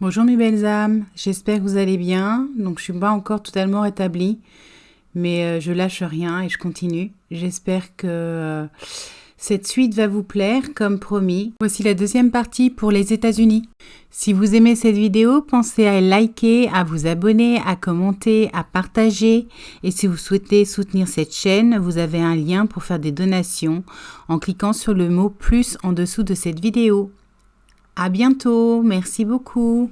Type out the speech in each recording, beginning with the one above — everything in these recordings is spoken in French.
Bonjour mes belles âmes, j'espère que vous allez bien. Donc je suis pas encore totalement rétablie, mais je lâche rien et je continue. J'espère que cette suite va vous plaire comme promis. Voici la deuxième partie pour les États-Unis. Si vous aimez cette vidéo, pensez à liker, à vous abonner, à commenter, à partager. Et si vous souhaitez soutenir cette chaîne, vous avez un lien pour faire des donations en cliquant sur le mot plus en dessous de cette vidéo. À bientôt, merci beaucoup.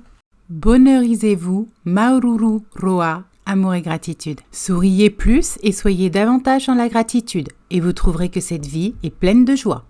Bonheurisez-vous, Maururu Roa, amour et gratitude. Souriez plus et soyez davantage dans la gratitude et vous trouverez que cette vie est pleine de joie.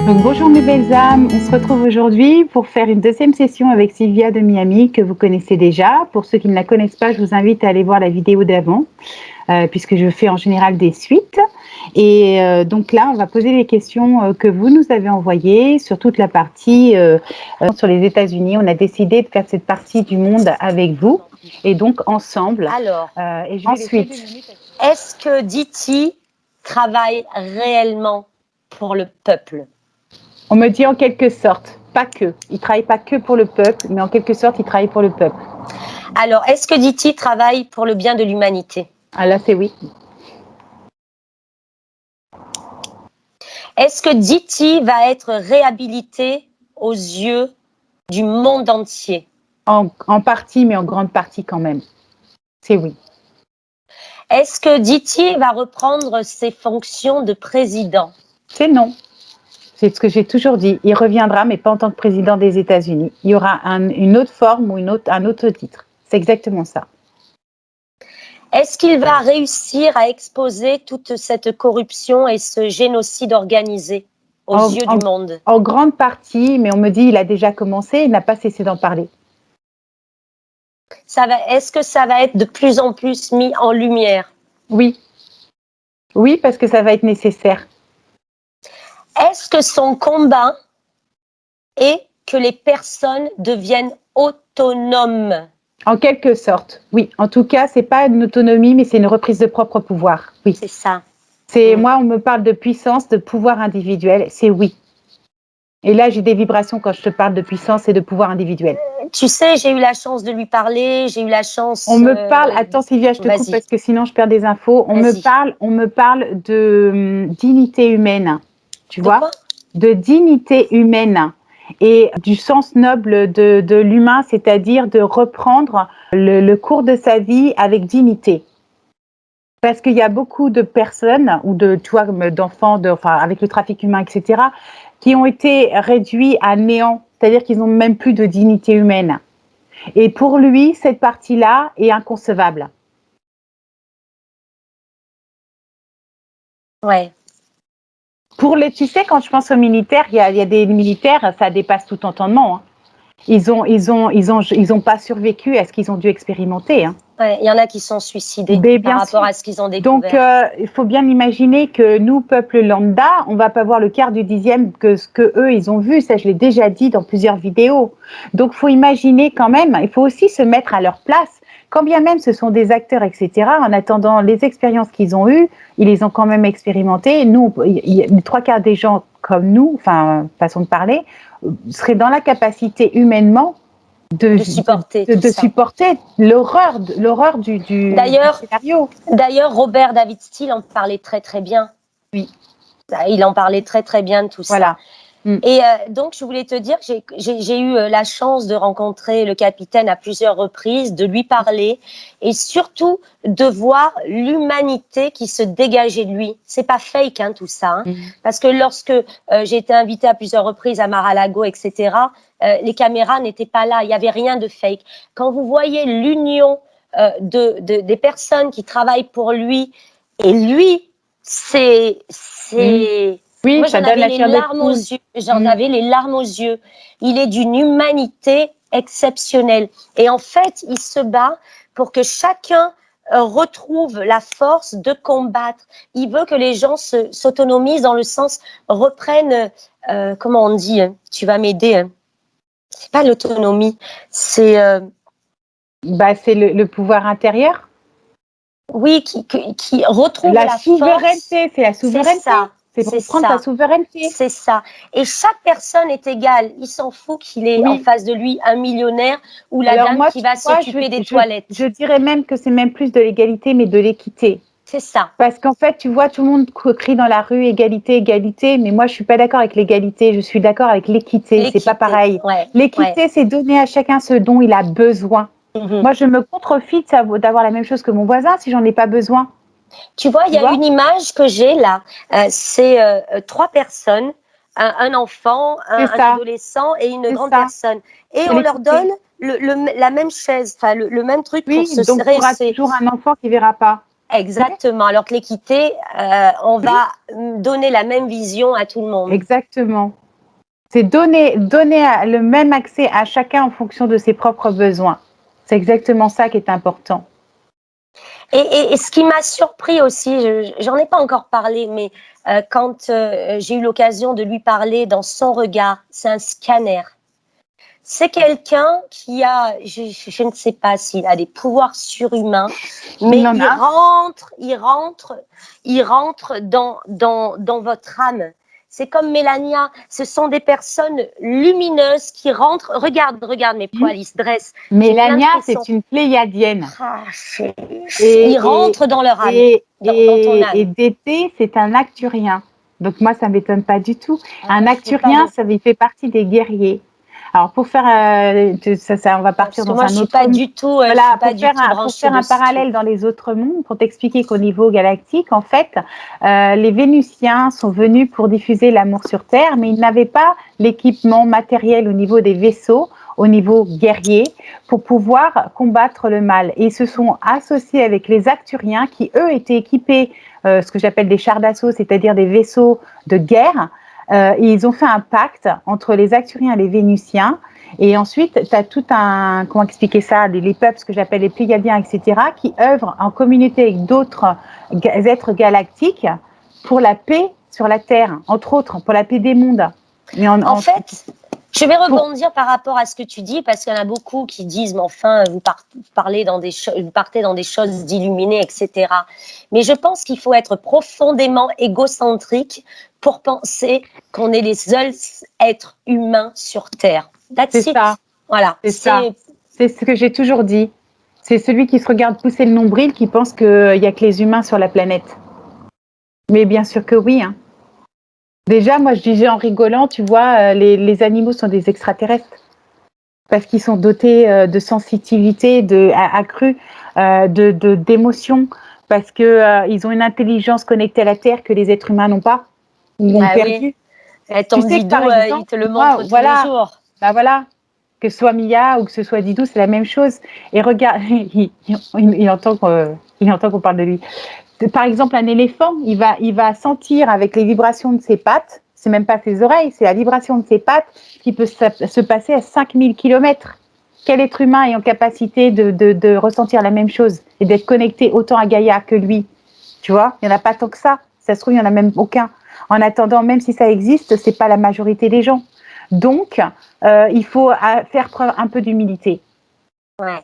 Donc bonjour mes belles âmes, on se retrouve aujourd'hui pour faire une deuxième session avec Sylvia de Miami que vous connaissez déjà. Pour ceux qui ne la connaissent pas, je vous invite à aller voir la vidéo d'avant puisque je fais en général des suites. Et donc là, on va poser les questions que vous nous avez envoyées sur toute la partie sur les États-Unis. On a décidé de faire cette partie du monde avec vous et donc ensemble. Alors, et je vais ensuite, est-ce que Diti travaille réellement pour le peuple? on me dit en quelque sorte, pas que. Il ne travaille pas que pour le peuple, mais en quelque sorte, il travaille pour le peuple. Alors, est-ce que Diti travaille pour le bien de l'humanité? Ah là, c'est oui. Est-ce que Diti va être réhabilité aux yeux du monde entier? En partie, mais en grande partie quand même. C'est oui. Est-ce que Diti va reprendre ses fonctions de président? C'est non. C'est ce que j'ai toujours dit. Il reviendra, mais pas en tant que président des États-Unis. Il y aura une autre forme ou un autre titre. C'est exactement ça. Est-ce qu'il va réussir à exposer toute cette corruption et ce génocide organisé aux yeux du monde? En grande partie, mais on me dit il a déjà commencé, il n'a pas cessé d'en parler. Est-ce que ça va être de plus en plus mis en lumière? Oui. Oui, parce que ça va être nécessaire. Est-ce que son combat est que les personnes deviennent autonomes? En quelque sorte, oui. En tout cas, c'est pas une autonomie, mais c'est une reprise de propre pouvoir. Oui. C'est ça. Moi, on me parle de puissance, de pouvoir individuel. C'est oui. Et là, j'ai des vibrations quand je te parle de puissance et de pouvoir individuel. Tu sais, j'ai eu la chance de lui parler, j'ai eu la chance... On me parle, attends Sylvia, je te coupe parce que sinon je perds des infos. On me parle de dignité humaine, tu vois, quoi? de dignité humaine et du sens noble de l'humain, c'est-à-dire de reprendre le cours de sa vie avec dignité. Parce qu'il y a beaucoup de personnes, ou de, tu vois, d'enfants, avec le trafic humain, etc., qui ont été réduits à néant, c'est-à-dire qu'ils n'ont même plus de dignité humaine. Et pour lui, cette partie-là est inconcevable. Ouais. Pour les, tu sais, quand je pense aux militaires, il y a des militaires, ça dépasse tout entendement. Hein. Ils ont pas survécu à ce qu'ils ont dû expérimenter. Hein. Ouais, il y en a qui sont suicidés par rapport à ce qu'ils ont découvert. Donc, il faut bien imaginer que nous, peuple lambda, on va pas voir le quart du dixième que ce que eux ils ont vu. Ça, je l'ai déjà dit dans plusieurs vidéos. Donc, faut imaginer quand même. Il faut aussi se mettre à leur place. Quand bien même ce sont des acteurs, etc. En attendant les expériences qu'ils ont eues, ils les ont quand même expérimentées. Nous, les trois quarts des gens comme nous, enfin, façon de parler, seraient dans la capacité humainement de supporter l'horreur du scénario. D'ailleurs, Robert David Steele en parlait très très bien. Oui. Il en parlait très très bien de tout voilà. ça. Et donc, je voulais te dire que j'ai eu la chance de rencontrer le capitaine à plusieurs reprises, de lui parler et surtout de voir l'humanité qui se dégageait de lui. C'est pas fake, hein, tout ça. Hein, parce que lorsque j'ai été invitée à plusieurs reprises à Mar-a-Lago, etc., les caméras n'étaient pas là. Il n'y avait rien de fake. Quand vous voyez l'union des personnes qui travaillent pour lui et lui, c'est oui, moi, ça j'en donne avais la les larmes aux yeux. J'en avais les larmes aux yeux. Il est d'une humanité exceptionnelle. Et en fait, il se bat pour que chacun retrouve la force de combattre. Il veut que les gens s'autonomisent dans le sens reprennent, comment on dit, hein, tu vas m'aider. Hein. C'est pas l'autonomie, c'est. C'est le pouvoir intérieur. Oui, qui retrouve la souveraineté, c'est la souveraineté. C'est ça. C'est pour prendre sa souveraineté. C'est ça. Et chaque personne est égale. Il s'en fout qu'il ait en face de lui un millionnaire ou la dame qui va s'occuper des toilettes. Je dirais même que c'est même plus de l'égalité, mais de l'équité. C'est ça. Parce qu'en fait, tu vois, tout le monde crie dans la rue égalité, égalité, mais moi, je suis pas d'accord avec l'égalité. Je suis d'accord avec l'équité. C'est pas pareil. Ouais, l'équité, c'est donner à chacun ce dont il a besoin. Moi, je me contrefie d'avoir la même chose que mon voisin si j'en ai pas besoin. Tu vois, il y a une image que j'ai là. C'est 3 personnes, un enfant, un adolescent et une grande personne. Et on leur donne la même chaise, enfin le même truc pour se donc il y aura toujours un enfant qui verra pas. Exactement. Alors que l'équité, on va donner la même vision à tout le monde. Exactement. C'est donner le même accès à chacun en fonction de ses propres besoins. C'est exactement ça qui est important. Et ce qui m'a surpris aussi, j'en ai pas encore parlé, mais quand j'ai eu l'occasion de lui parler dans son regard, c'est un scanner. C'est quelqu'un qui a, je ne sais pas s'il a des pouvoirs surhumains, mais il rentre dans votre âme. C'est comme Mélania, ce sont des personnes lumineuses qui rentrent. Regarde mes poils, ils se dressent. Mélania, c'est une pléiadienne. Ils rentrent dans leur âme, dans ton âme. Et Dété, c'est un Acturien. Donc moi, ça ne m'étonne pas du tout. Un Acturien, ça fait partie des guerriers. Alors pour faire on va partir dans un autre monde. Je suis pas du tout. Voilà, pour faire un parallèle dans les autres mondes, pour t'expliquer qu'au niveau galactique, en fait, les Vénusiens sont venus pour diffuser l'amour sur Terre, mais ils n'avaient pas l'équipement matériel au niveau des vaisseaux, au niveau guerrier, pour pouvoir combattre le mal. Et ils se sont associés avec les Acturiens, qui eux étaient équipés, ce que j'appelle des chars d'assaut, c'est-à-dire des vaisseaux de guerre. Et ils ont fait un pacte entre les Acturiens et les Vénusiens. Et ensuite, tu as tout un, comment expliquer ça, les peuples, ce que j'appelle les Pléiadiens, etc., qui œuvrent en communauté avec d'autres êtres galactiques pour la paix sur la Terre, entre autres, pour la paix des mondes. Mais en fait, je vais rebondir par rapport à ce que tu dis, parce qu'il y en a beaucoup qui disent, mais enfin, vous partez dans des choses d'illuminés, etc. Mais je pense qu'il faut être profondément égocentrique pour penser qu'on est les seuls êtres humains sur Terre. C'est ça. Voilà. C'est ça. C'est ce que j'ai toujours dit. C'est celui qui se regarde pousser le nombril qui pense qu'il n'y a que les humains sur la planète. Mais bien sûr que oui, hein. Déjà, moi, je disais en rigolant, tu vois, les animaux sont des extraterrestres parce qu'ils sont dotés de sensibilité accrue, d'émotions, parce qu'ils ont une intelligence connectée à la Terre que les êtres humains n'ont pas, ou ont perdu. Ton Didou, il te le montre tous les jours. Bah voilà, que ce soit Mia ou que ce soit Didou, c'est la même chose. Et regarde, il entend qu'on parle de lui. Par exemple, un éléphant, il va sentir avec les vibrations de ses pattes, c'est même pas ses oreilles, c'est la vibration de ses pattes qui peut se passer à 5000 km. Quel être humain est en capacité de ressentir la même chose et d'être connecté autant à Gaïa que lui? Tu vois, il n'y en a pas tant que ça. Ça se trouve, il n'y en a même aucun. En attendant, même si ça existe, ce n'est pas la majorité des gens. Donc, il faut faire preuve un peu d'humilité. Ouais.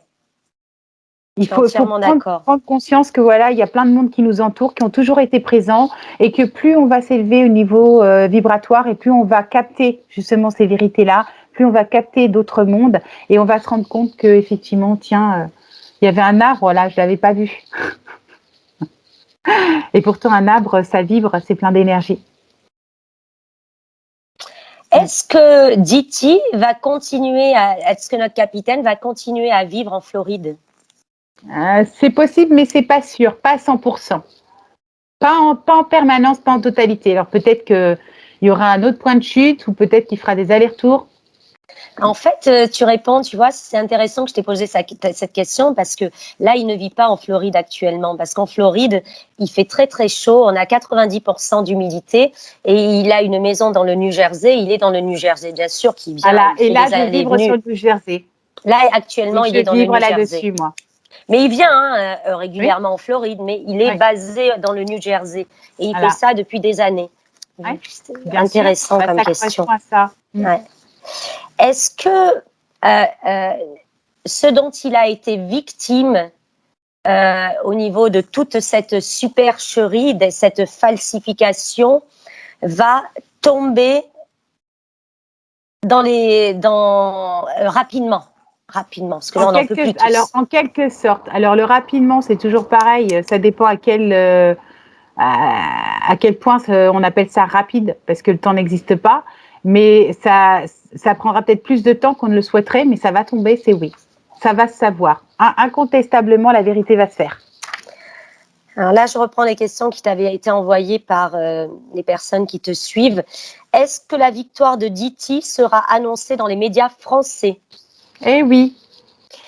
Il faut prendre conscience que voilà, il y a plein de monde qui nous entoure, qui ont toujours été présents, et que plus on va s'élever au niveau vibratoire et plus on va capter justement ces vérités-là, plus on va capter d'autres mondes, et on va se rendre compte que effectivement, tiens, il y avait un arbre là, je l'avais pas vu. Et pourtant, un arbre, ça vibre, c'est plein d'énergie. Est-ce que Diti va continuer est-ce que notre capitaine va continuer à vivre en Floride? C'est possible, mais c'est pas sûr, pas à 100%. Pas en permanence, pas en totalité. Alors peut-être qu'il y aura un autre point de chute ou peut-être qu'il fera des allers-retours. En fait, tu réponds, tu vois, c'est intéressant que je t'ai posé cette question parce que là, il ne vit pas en Floride actuellement. Parce qu'en Floride, il fait très très chaud, on a 90% d'humidité et il a une maison dans le New Jersey. Il est dans le New Jersey, bien sûr, qui vient. Voilà, et là, je vivre sur le New Jersey. Là, actuellement, il est dans le New Jersey. Je vivre là-dessus, moi. Mais il vient régulièrement en Floride, mais il est basé dans le New Jersey. Et il fait ça depuis des années. Ouais. C'est intéressant comme question. À ça. Ouais. Est-ce que ce dont il a été victime au niveau de toute cette supercherie, de cette falsification, va tomber rapidement, parce que là, on n'en peut plus tous. Alors, en quelque sorte. Alors, le rapidement, c'est toujours pareil. Ça dépend à quel point on appelle ça rapide, parce que le temps n'existe pas. Mais ça prendra peut-être plus de temps qu'on ne le souhaiterait, mais ça va tomber, c'est oui. Ça va se savoir. Incontestablement, la vérité va se faire. Alors là, je reprends les questions qui t'avaient été envoyées par les personnes qui te suivent. Est-ce que la victoire de Diti sera annoncée dans les médias français? Eh oui,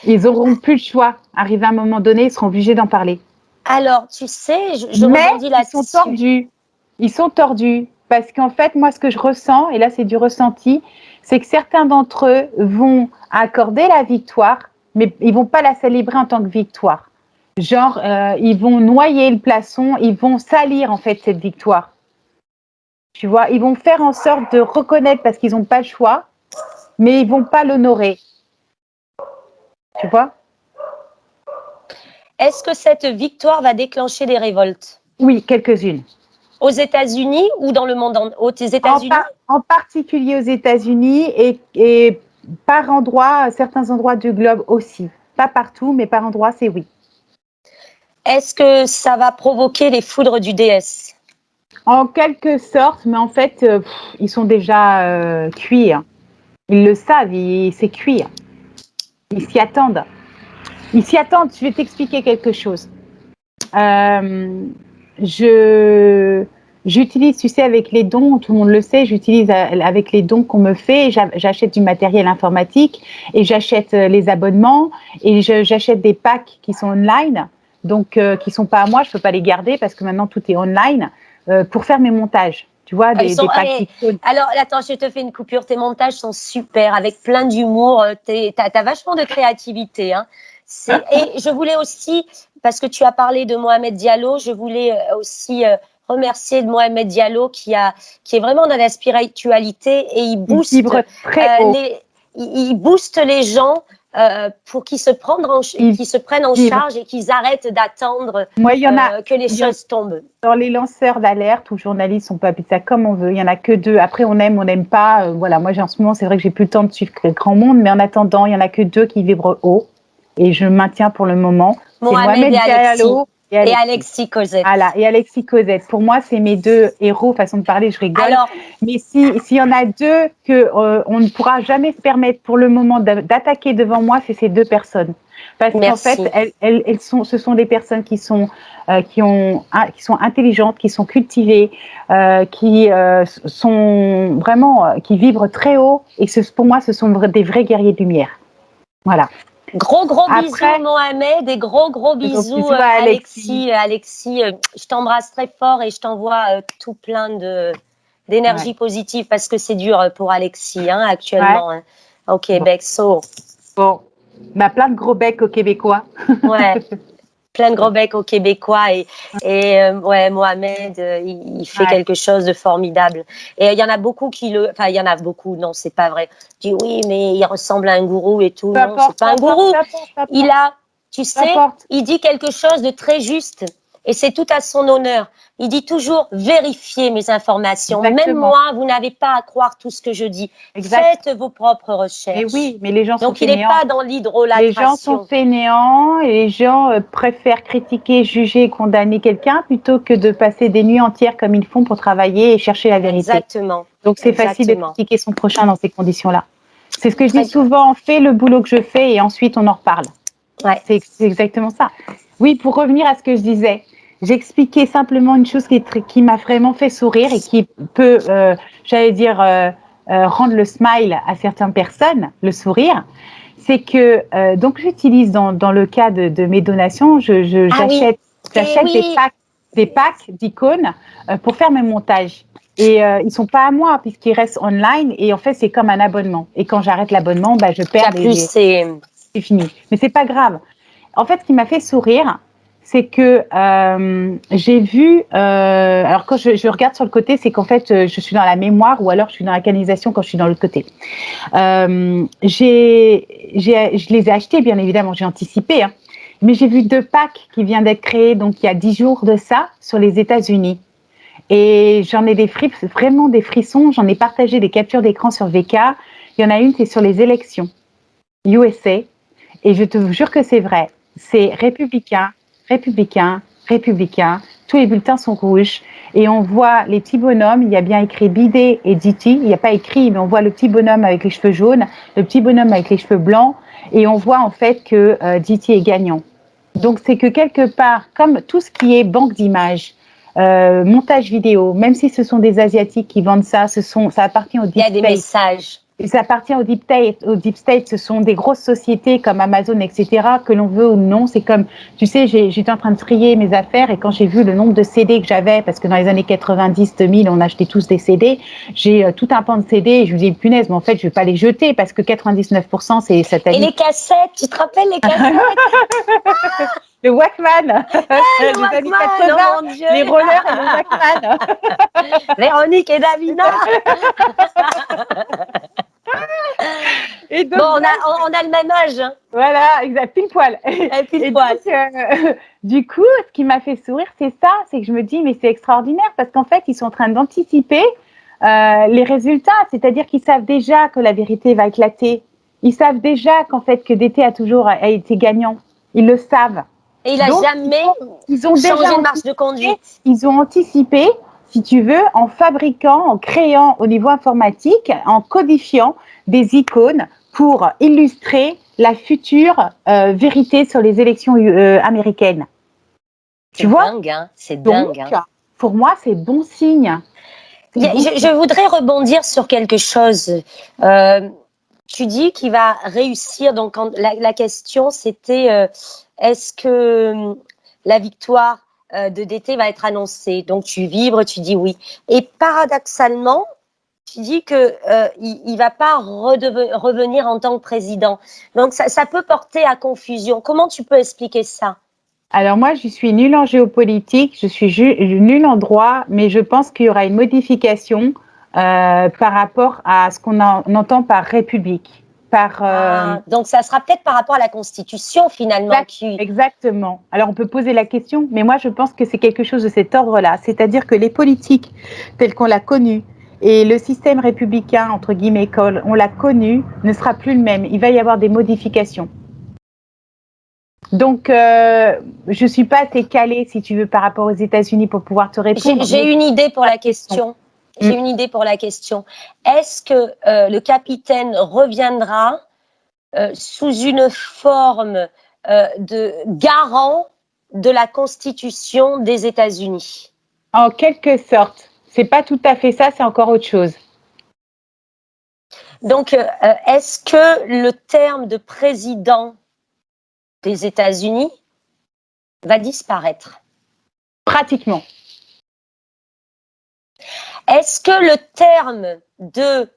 ils n'auront plus le choix. Arrivé à un moment donné, ils seront obligés d'en parler. Alors, tu sais, je rebondis là-dessus. Ils sont tordus. Parce qu'en fait, moi, ce que je ressens, et là, c'est du ressenti, c'est que certains d'entre eux vont accorder la victoire, mais ils ne vont pas la célébrer en tant que victoire. Genre, ils vont noyer le poisson, ils vont salir, en fait, cette victoire. Tu vois, ils vont faire en sorte de reconnaître parce qu'ils n'ont pas le choix, mais ils ne vont pas l'honorer. Tu vois? Est-ce que cette victoire va déclencher des révoltes? Oui, quelques-unes. Aux États-Unis ou dans le monde aux États-Unis? En particulier aux États-Unis et par endroits, certains endroits du globe aussi. Pas partout, mais par endroits, c'est oui. Est-ce que ça va provoquer les foudres du déesse? En quelque sorte, mais en fait, ils sont déjà cuits. Hein. Ils le savent, c'est cuit. Ils s'y attendent. Ils s'y attendent. Je vais t'expliquer quelque chose. J'utilise, tu sais, avec les dons, tout le monde le sait, j'utilise avec les dons qu'on me fait, j'achète du matériel informatique et j'achète les abonnements et j'achète des packs qui sont online, donc qui ne sont pas à moi, je ne peux pas les garder parce que maintenant tout est online, pour faire mes montages. Tu vois, des packs. Alors, attends, je te fais une coupure. Tes montages sont super, avec plein d'humour. T'as vachement de créativité. Hein. Et je voulais aussi, parce que tu as parlé de Mohamed Diallo, je voulais aussi remercier Mohamed Diallo qui est vraiment dans la spiritualité et il booste il booste les gens pour qu'ils se prennent en charge et qu'ils arrêtent d'attendre que les choses tombent. Dans les lanceurs d'alerte ou journalistes, on peut appeler ça comme on veut. Il n'y en a que deux. Après, on n'aime pas. Voilà, moi, en ce moment, c'est vrai que j'ai plus le temps de suivre le grand monde, mais en attendant, il n'y en a que deux qui vibrent haut. Et je maintiens pour le moment. C'est Mohamed Diallo Et Alexis Cosette. Voilà, et Alexis Cosette. Pour moi, c'est mes deux héros, façon de parler, je rigole. Alors, mais s'il y en a deux que on ne pourra jamais se permettre pour le moment d'attaquer devant moi, c'est ces deux personnes. Parce qu'en fait, ce sont des personnes qui sont intelligentes, qui sont cultivées, qui sont vraiment, qui vibrent très haut. Et pour moi, ce sont des vrais guerriers de lumière. Voilà. Gros bisous Mohamed et gros bisous Alexis. Alexis, je t'embrasse très fort et je t'envoie tout plein d'énergie positive parce que c'est dur pour Alexis actuellement. Ouais. Au Québec. Bon, plein de gros becs aux Québécois. Ouais. Plein de gros becs aux Québécois et Mohamed, il fait quelque chose de formidable. Et il y en a beaucoup il y en a beaucoup, non, c'est pas vrai. Je dis oui, mais il ressemble à un gourou et tout. Non, c'est pas un gourou. Il dit quelque chose de très juste et c'est tout à son honneur. Il dit toujours vérifiez mes informations. Exactement. Même moi, vous n'avez pas à croire tout ce que je dis. Exact. Faites vos propres recherches. Mais oui, mais les gens sont fainéants. Donc il n'est pas dans l'hydrolatration. Les gens sont fainéants et les gens préfèrent critiquer, juger, condamner quelqu'un plutôt que de passer des nuits entières comme ils font pour travailler et chercher la vérité. Exactement. Donc c'est facile de critiquer son prochain dans ces conditions-là. C'est ce que je dis souvent, fais le boulot que je fais et ensuite on en reparle. Ouais. C'est exactement ça. Oui, pour revenir à ce que je disais, j'expliquais simplement une chose qui m'a vraiment fait sourire et qui peut, rendre le smile à certaines personnes, le sourire. C'est que, donc j'utilise dans le cas de mes donations, j'achète des packs d'icônes pour faire mes montages. Et ils sont pas à moi puisqu'ils restent online et en fait c'est comme un abonnement. Et quand j'arrête l'abonnement, je perds c'est fini. Mais c'est pas grave. En fait, ce qui m'a fait sourire, c'est que j'ai vu. Alors quand je regarde sur le côté, c'est qu'en fait je suis dans la mémoire ou alors je suis dans la canalisation quand je suis dans l'autre côté. Je les ai achetés, bien évidemment, j'ai anticipé. Mais j'ai vu 2 packs qui viennent d'être créés, donc il y a 10 jours de ça, sur les États-Unis. Et j'en ai vraiment des frissons. J'en ai partagé des captures d'écran sur VK. Il y en a une, c'est sur les élections USA. Et je te jure que c'est vrai. C'est républicain. Tous les bulletins sont rouges. Et on voit les petits bonhommes. Il y a bien écrit Bidet et Diti. Il n'y a pas écrit, mais on voit le petit bonhomme avec les cheveux jaunes, le petit bonhomme avec les cheveux blancs. Et on voit en fait que Diti est gagnant. Donc c'est que quelque part, comme tout ce qui est banque d'images, montage vidéo, même si ce sont des Asiatiques qui vendent ça, ça appartient au Deep State. Il y a des messages. Ça appartient au Deep State, ce sont des grosses sociétés comme Amazon, etc., que l'on veut ou non. C'est comme, tu sais, j'étais en train de trier mes affaires et quand j'ai vu le nombre de CD que j'avais, parce que dans les années 90, 2000, on achetait tous des CD, j'ai tout un pan de CD et je me dis, punaise, mais en fait, je vais pas les jeter parce que 99%, c'est satanique. Et les cassettes, tu te rappelles les cassettes? Le Walkman, le Walkman, 80, oh mon Dieu. Les rollers et le Walkman. Véronique et Davina. Et donc, bon, on a le même âge. Voilà, exact, pile poil. Pile poil. Donc, du coup, ce qui m'a fait sourire, c'est que je me dis, mais c'est extraordinaire parce qu'en fait, ils sont en train d'anticiper les résultats, c'est-à-dire qu'ils savent déjà que la vérité va éclater. Ils savent déjà qu'en fait, que DT a été gagnant. Ils le savent. Et il n'a jamais ils ont changé déjà de marche de conduite. Ils ont anticipé, si tu veux, en fabriquant, en créant au niveau informatique, en codifiant des icônes pour illustrer la future vérité sur les élections américaines. Tu vois ? Dingue, hein ? C'est dingue. Hein. Pour moi, c'est bon signe. Je voudrais rebondir sur quelque chose. Tu dis qu'il va réussir. Donc, la question, c'était est-ce que la victoire de DT va être annoncée? Donc, tu vibres, tu dis oui. Et paradoxalement, tu dis que il va pas revenir en tant que président. Donc, ça peut porter à confusion. Comment tu peux expliquer ça? Alors moi, je suis nulle en géopolitique, je suis nulle en droit, mais je pense qu'il y aura une modification par rapport à ce qu'on entend par république. Donc ça sera peut-être par rapport à la Constitution finalement. Exactement. Alors on peut poser la question, mais moi je pense que c'est quelque chose de cet ordre-là. C'est-à-dire que les politiques telles qu'on l'a connu et le système républicain, entre guillemets, on l'a connu, ne sera plus le même. Il va y avoir des modifications. Donc, je suis pas assez calée, si tu veux, par rapport aux États-Unis pour pouvoir te répondre. J'ai une idée pour la question. J'ai Mm. une idée pour la question. Est-ce que le capitaine reviendra sous une forme de garant de la Constitution des États-Unis? En quelque sorte. C'est pas tout à fait ça, c'est encore autre chose. Donc, est-ce que le terme de président des États-Unis va disparaître? Pratiquement. Est-ce que le terme de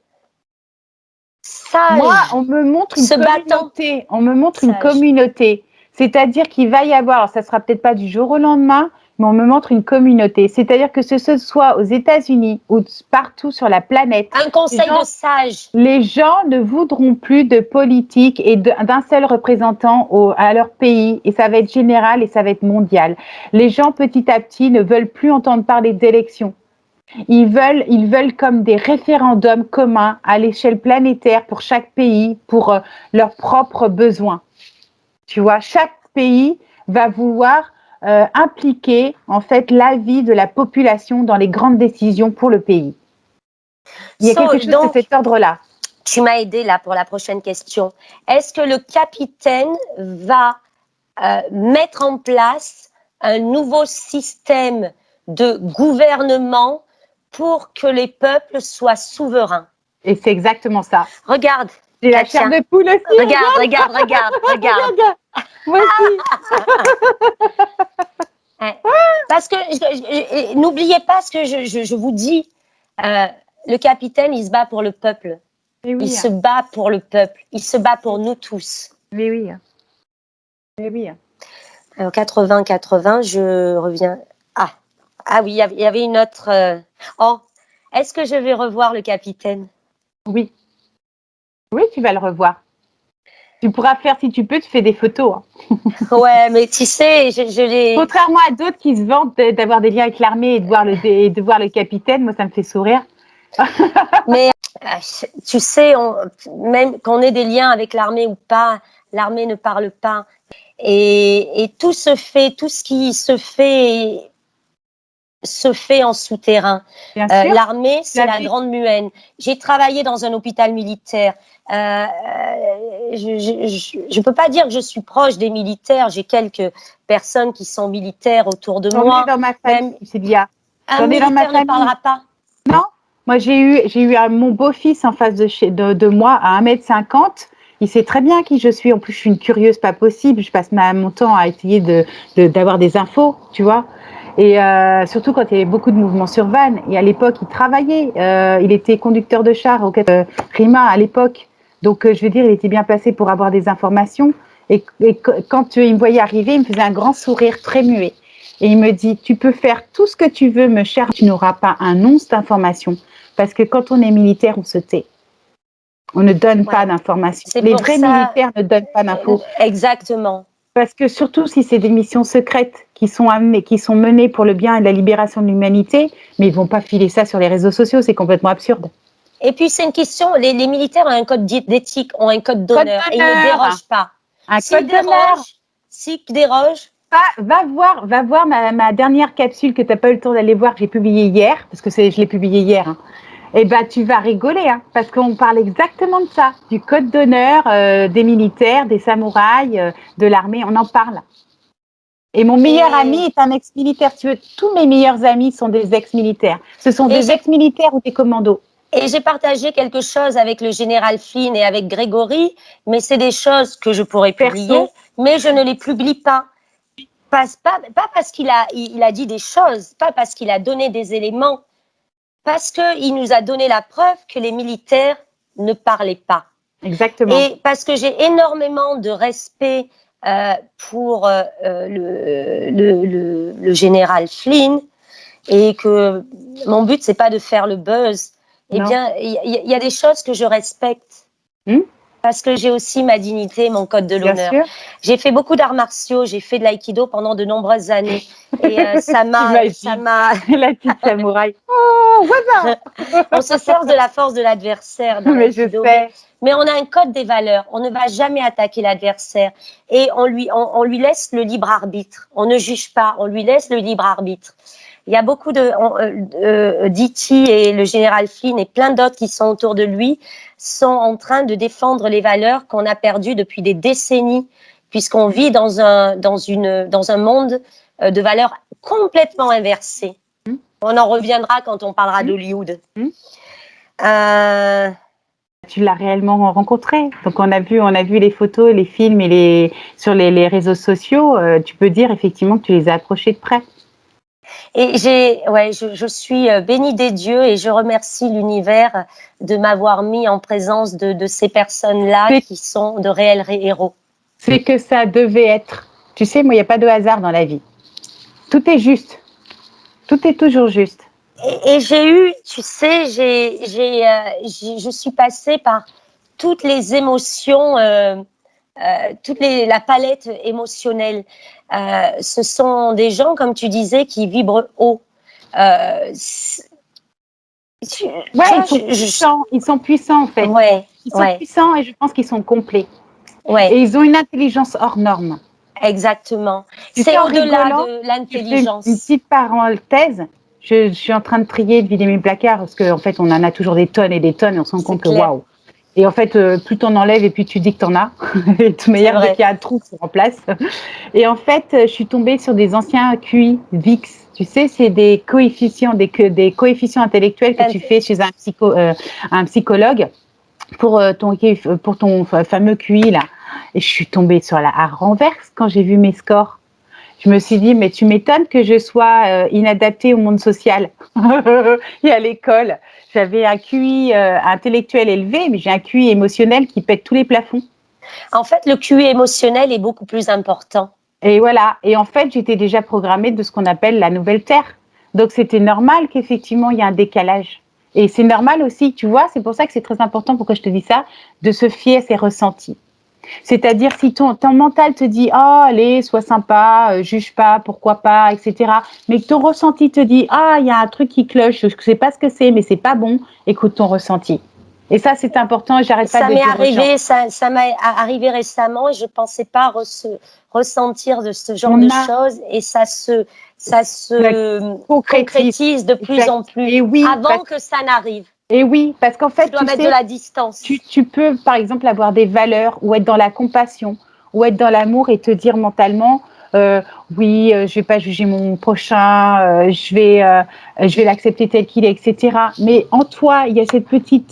sage, Moi, on me montre une se battant, communauté. On me montre une sage. communauté. C'est-à-dire qu'il va y avoir, alors ça sera peut-être pas du jour au lendemain, mais on me montre une communauté. C'est-à-dire que ce soit aux États-Unis ou partout sur la planète, Un conseil de sages. les gens ne voudront plus de politique et d'un seul représentant à leur pays. Et ça va être général et ça va être mondial. Les gens, petit à petit, ne veulent plus entendre parler d'élections. Ils veulent comme des référendums communs à l'échelle planétaire pour chaque pays, pour leurs propres besoins. Tu vois, chaque pays va vouloir impliquer en fait l'avis de la population dans les grandes décisions pour le pays. Il y a quelque chose de cet ordre-là. Tu m'as aidé là pour la prochaine question. Est-ce que le capitaine va mettre en place un nouveau système de gouvernement pour que les peuples soient souverains? Et c'est exactement ça. Regarde. J'ai la chair de poule aussi. Regarde. Moi aussi. Parce que n'oubliez pas ce que je vous dis. Le capitaine, il se bat pour le peuple. Oui. Il se bat pour le peuple. Il se bat pour nous tous. Mais oui. Mais oui. Alors 80, je reviens. Ah oui, il y avait une autre. Oh, est-ce que je vais revoir le capitaine? Oui. Oui, tu vas le revoir. Tu pourras faire, si tu peux, tu fais des photos. Ouais, mais tu sais, je l'ai. Contrairement à d'autres qui se vantent d'avoir des liens avec l'armée et de voir le capitaine, moi, ça me fait sourire. Mais tu sais, même qu'on ait des liens avec l'armée ou pas, l'armée ne parle pas. Et tout ce qui se fait en souterrain. L'armée, c'est la grande muette. J'ai travaillé dans un hôpital militaire. Je peux pas dire que je suis proche des militaires. J'ai quelques personnes qui sont militaires autour de moi. J'en ai dans ma famille, Sylvia. Un militaire ne parlera pas. Non, moi j'ai eu mon beau-fils en face de moi à 1m50. Il sait très bien qui je suis. En plus, je suis une curieuse pas possible. Je passe mon temps à essayer d'avoir des infos, tu vois. Et surtout quand il y avait beaucoup de mouvements sur Vannes. Et à l'époque, il travaillait. Il était conducteur de char au RIMA à l'époque. Donc, je veux dire, il était bien placé pour avoir des informations. Et quand il me voyait arriver, il me faisait un grand sourire très muet. Et il me dit, tu peux faire tout ce que tu veux, me cher, tu n'auras pas un once d'information. Parce que quand on est militaire, on se tait. On ne donne pas d'informations. Les vrais militaires ne donnent pas d'infos. Exactement. Parce que surtout si c'est des missions secrètes qui sont menées pour le bien et la libération de l'humanité, mais ils ne vont pas filer ça sur les réseaux sociaux, c'est complètement absurde. Et puis c'est une question, les militaires ont un code d'éthique, ont un code d'honneur et ils ne dérogent pas. Code d'honneur. S'ils dérogent, va voir ma dernière capsule que tu n'as pas eu le temps d'aller voir, que j'ai publiée hier, parce que je l'ai publiée hier. Hein. Et tu vas rigoler, hein, parce qu'on parle exactement de ça, du code d'honneur des militaires, des samouraïs, de l'armée, on en parle. Et mon meilleur ami est un ex-militaire. Tu veux, tous mes meilleurs amis sont des ex-militaires. Ce sont des ex-militaires ou des commandos. Et j'ai partagé quelque chose avec le général Flynn et avec Grégory, mais c'est des choses que je pourrais publier, mais je ne les publie pas. Pas parce qu'il a dit des choses, pas parce qu'il a donné des éléments, parce qu'il nous a donné la preuve que les militaires ne parlaient pas. Exactement. Et parce que j'ai énormément de respect pour le général Flynn et que mon but, c'est pas de faire le buzz. Eh bien, il y a des choses que je respecte. Parce que j'ai aussi ma dignité, mon code de Bien l'honneur. sûr. J'ai fait beaucoup d'arts martiaux, j'ai fait de l'aïkido pendant de nombreuses années. Et ça J'imagine. m'a. La petite samouraï. Oh, voilà. On se sert de la force de l'adversaire dans Mais je l'aïkido, sais. mais on a un code des valeurs. On ne va jamais attaquer l'adversaire et on lui laisse le libre arbitre. On ne juge pas, on lui laisse le libre arbitre. Il y a beaucoup d'Ichi et le général Flynn et plein d'autres qui sont autour de lui sont en train de défendre les valeurs qu'on a perdues depuis des décennies, puisqu'on vit dans un monde de valeurs complètement inversées. On en reviendra quand on parlera d'Hollywood. Tu l'as réellement rencontré. Donc on a vu les photos, les films et sur les réseaux sociaux. Tu peux dire effectivement que tu les as approchés de près. Et je suis bénie des dieux et je remercie l'univers de m'avoir mis en présence de ces personnes-là qui sont de réels héros. C'est que ça devait être. Tu sais, moi, il n'y a pas de hasard dans la vie. Tout est juste. Tout est toujours juste. Et j'ai eu, tu sais, je suis passée par toutes les émotions, la palette émotionnelle. Ce sont des gens, comme tu disais, qui vibrent haut. Ils sont puissants en fait. Ouais, ils sont puissants et je pense qu'ils sont complets. Ouais. Et ils ont une intelligence hors norme. Exactement. C'est au-delà de l'intelligence. Une petite parenthèse. Je suis en train de trier, de vider mes placards parce qu'en fait, on en a toujours des tonnes et on se rend compte que waouh. Et en fait, plus t'en enlèves et plus tu dis que t'en as. Et de toute manière, dès qu'il y a un trou, tu remplaces. Et en fait, je suis tombée sur des anciens QI, VIX. Tu sais, c'est des coefficients, des coefficients intellectuels que tu fais chez un psychologue pour ton fameux QI là. Et je suis tombée sur à renverse quand j'ai vu mes scores. Je me suis dit, mais tu m'étonnes que je sois inadaptée au monde social et à l'école. J'avais un QI intellectuel élevé, mais j'ai un QI émotionnel qui pète tous les plafonds. En fait, le QI émotionnel est beaucoup plus important. Et voilà. Et en fait, j'étais déjà programmée de ce qu'on appelle la nouvelle Terre. Donc, c'était normal qu'effectivement, il y a un décalage. Et c'est normal aussi, tu vois, c'est pour ça que c'est très important, pourquoi je te dis ça, de se fier à ses ressentis. C'est-à-dire si ton mental te dit « Oh, allez, sois sympa, juge pas, pourquoi pas, etc. » Mais que ton ressenti te dit « Ah, il y a un truc qui cloche, je ne sais pas ce que c'est, mais c'est pas bon. » Écoute ton ressenti. Et ça, c'est important et j'arrête pas de dire aux gens. Ça m'est arrivé récemment et je ne pensais pas ressentir de ce genre de choses et ça se concrétise de plus en plus avant que ça n'arrive. Et oui, parce qu'en fait, tu dois mettre de la distance. Tu peux, par exemple, avoir des valeurs ou être dans la compassion ou être dans l'amour et te dire mentalement oui, je vais pas juger mon prochain, je vais l'accepter tel qu'il est, etc. Mais en toi, il y a ce petit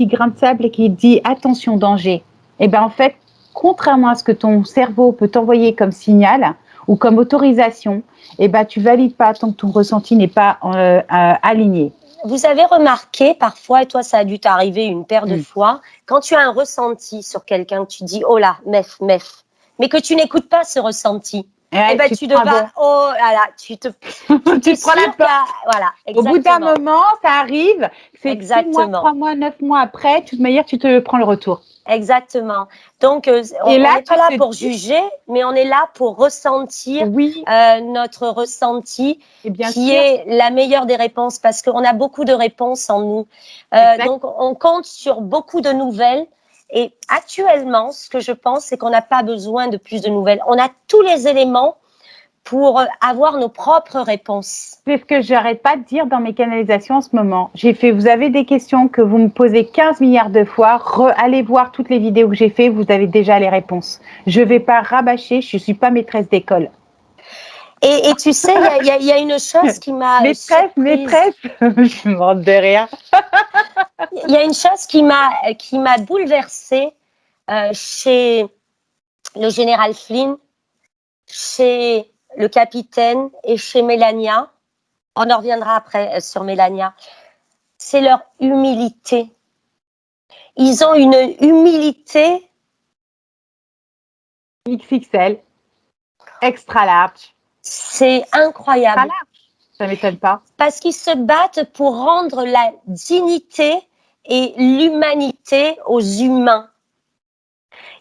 grain de sable qui dit attention, danger. Et ben en fait, contrairement à ce que ton cerveau peut t'envoyer comme signal ou comme autorisation, et ben tu valides pas tant que ton ressenti n'est pas aligné. Vous avez remarqué parfois, et toi ça a dû t'arriver une paire de fois, quand tu as un ressenti sur quelqu'un, tu dis oh là, mef, mais que tu n'écoutes pas ce ressenti. Et ben tu devas, oh là là, tu prends la porte. Voilà, exactement. Au bout d'un moment, ça arrive. C'est 6 mois, 3 mois, 9 mois après, de toute manière, tu te prends le retour. Exactement. Donc, on n'est pas là pour juger, mais on est là pour ressentir notre ressenti, qui est la meilleure des réponses, parce qu'on a beaucoup de réponses en nous. Donc, on compte sur beaucoup de nouvelles. Et actuellement, ce que je pense, c'est qu'on n'a pas besoin de plus de nouvelles. On a tous les éléments pour avoir nos propres réponses. C'est ce que j'arrête pas de dire dans mes canalisations en ce moment. Vous avez des questions que vous me posez 15 milliards de fois, allez voir toutes les vidéos que j'ai fait, vous avez déjà les réponses. Je vais pas rabâcher, je suis pas maîtresse d'école. Et tu sais, il y a une chose qui m'a maîtresse, je me rends de rien. Il y a une chose qui m'a bouleversée chez le général Flynn, chez le capitaine et chez Mélania. On en reviendra après sur Mélania. C'est leur humilité. Ils ont une humilité XXL, extra large. C'est incroyable. Extra large, ça m'étonne pas. Parce qu'ils se battent pour rendre la dignité et l'humanité aux humains.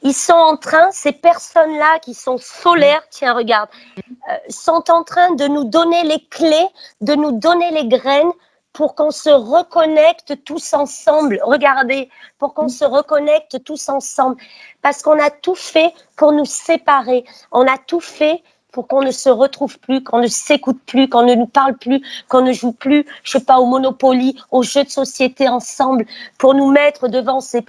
Ils sont en train, ces personnes-là qui sont solaires, tiens, regarde, sont en train de nous donner les clés, de nous donner les graines pour qu'on se reconnecte tous ensemble. Regardez, pour qu'on se reconnecte tous ensemble. Parce qu'on a tout fait pour nous séparer. On a tout fait pour qu'on ne se retrouve plus, qu'on ne s'écoute plus, qu'on ne nous parle plus, qu'on ne joue plus, je sais pas, au Monopoly, aux jeux de société ensemble, pour nous mettre devant ces...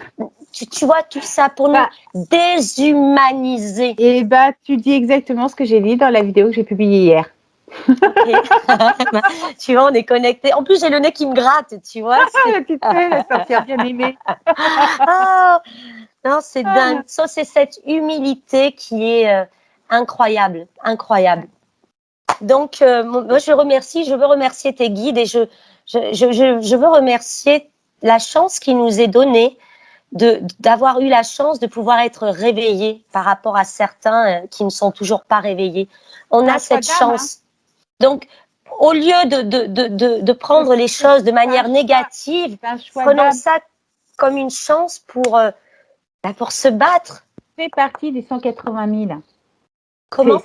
Tu vois, tout ça, pour nous déshumaniser. Et tu dis exactement ce que j'ai dit dans la vidéo que j'ai publiée hier. Okay. Tu vois, on est connectés. En plus, j'ai le nez qui me gratte, tu vois. La petite fille, la sorcière bien aimée. Non, c'est dingue. Ça, c'est cette humilité qui est incroyable, incroyable. Donc, moi, je veux remercier tes guides et je veux remercier la chance qui nous est donnée d'avoir eu la chance de pouvoir être réveillés par rapport à certains qui ne sont toujours pas réveillés. On a cette chance. Donc, au lieu de prendre les choses de manière négative, prenons ça comme une chance pour se battre. On fait partie des 180 000. Comment?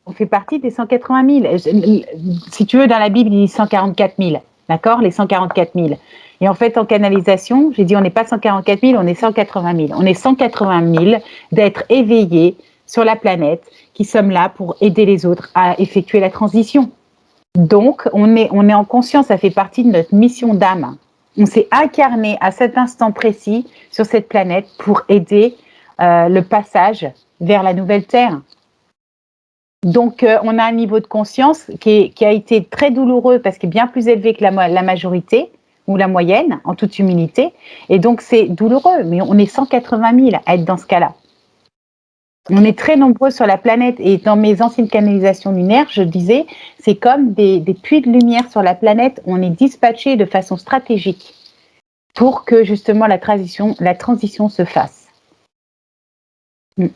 On fait partie des 180 000. Si tu veux, dans la Bible, il dit 144 000. D'accord? Les 144 000. Et en fait, en canalisation, j'ai dit on n'est pas 144 000, on est 180 000. On est 180 000 d'être éveillés sur la planète qui sommes là pour aider les autres à effectuer la transition. Donc, on est en conscience, ça fait partie de notre mission d'âme. On s'est incarné à cet instant précis sur cette planète pour aider le passage vers la nouvelle Terre. Donc, on a un niveau de conscience qui a été très douloureux parce qu'il est bien plus élevé que la majorité ou la moyenne, en toute humilité. Et donc, c'est douloureux, mais on est 180 000 à être dans ce cas-là. On est très nombreux sur la planète et dans mes anciennes canalisations lunaires, je disais, c'est comme des puits de lumière sur la planète. On est dispatchés de façon stratégique pour que justement la transition se fasse. Il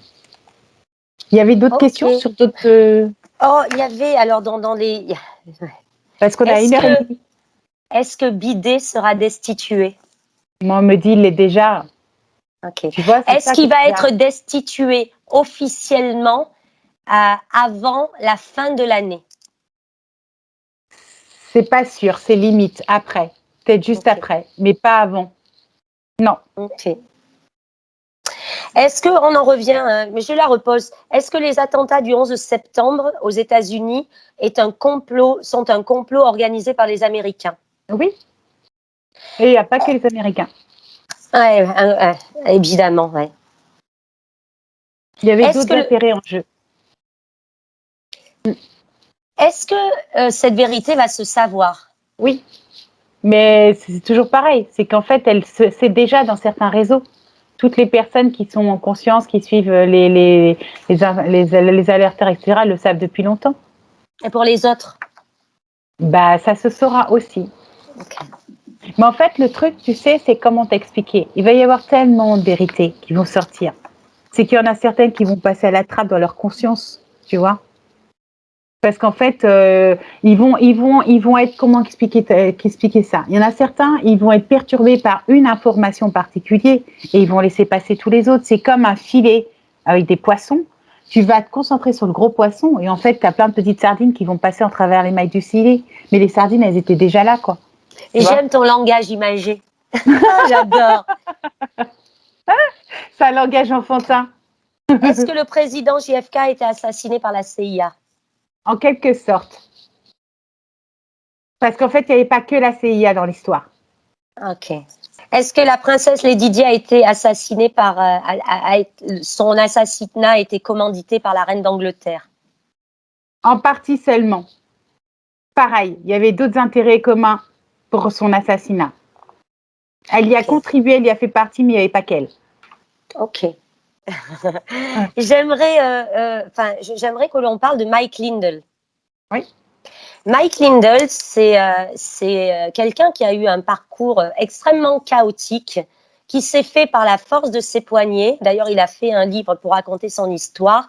y avait d'autres questions sur d'autres... Oh, il y avait, alors dans les... Parce qu'on a une heure et demie. Est-ce que Bidet sera destitué? Moi, on me dit, il l'est déjà. Okay. Tu vois, est-ce qu'il va être destitué officiellement avant la fin de l'année? C'est pas sûr, c'est limite, après. Peut-être juste après, mais pas avant. Non. Ok. Est-ce qu'on en revient, mais je la repose, est-ce que les attentats du 11 septembre aux États-Unis sont un complot organisé par les Américains? Oui. Et il n'y a pas que les Américains. Oui, évidemment, oui. Il y avait d'autres intérêts en jeu. Est-ce que cette vérité va se savoir? Oui, mais c'est toujours pareil. C'est qu'en fait, c'est déjà dans certains réseaux. Toutes les personnes qui sont en conscience, qui suivent les alerteurs, etc., le savent depuis longtemps. Et pour les autres? Ça se saura aussi. Okay. Mais en fait, le truc, tu sais, c'est comment t'expliquer. Il va y avoir tellement de vérités qui vont sortir. C'est qu'il y en a certaines qui vont passer à la trappe dans leur conscience, tu vois. Parce qu'en fait, ils vont être, comment expliquer ça? Il y en a certains, ils vont être perturbés par une information particulière et ils vont laisser passer tous les autres. C'est comme un filet avec des poissons. Tu vas te concentrer sur le gros poisson et en fait, tu as plein de petites sardines qui vont passer en travers les mailles du filet. Mais les sardines, elles étaient déjà là, quoi. Et j'aime ton langage imagé. J'adore. C'est un langage enfantin. Est-ce que le président JFK a été assassiné par la CIA? En quelque sorte. Parce qu'en fait, il n'y avait pas que la CIA dans l'histoire. Ok. Est-ce que la princesse Lady Di a été assassinée par... son assassinat a été commandité par la reine d'Angleterre? En partie seulement. Pareil, il y avait d'autres intérêts communs pour son assassinat. Elle y a contribué, elle y a fait partie, mais il n'y avait pas qu'elle. Ok. J'aimerais que l'on parle de Mike Lindell. Oui. Mike Lindell, c'est quelqu'un qui a eu un parcours extrêmement chaotique, qui s'est fait par la force de ses poignets. D'ailleurs, il a fait un livre pour raconter son histoire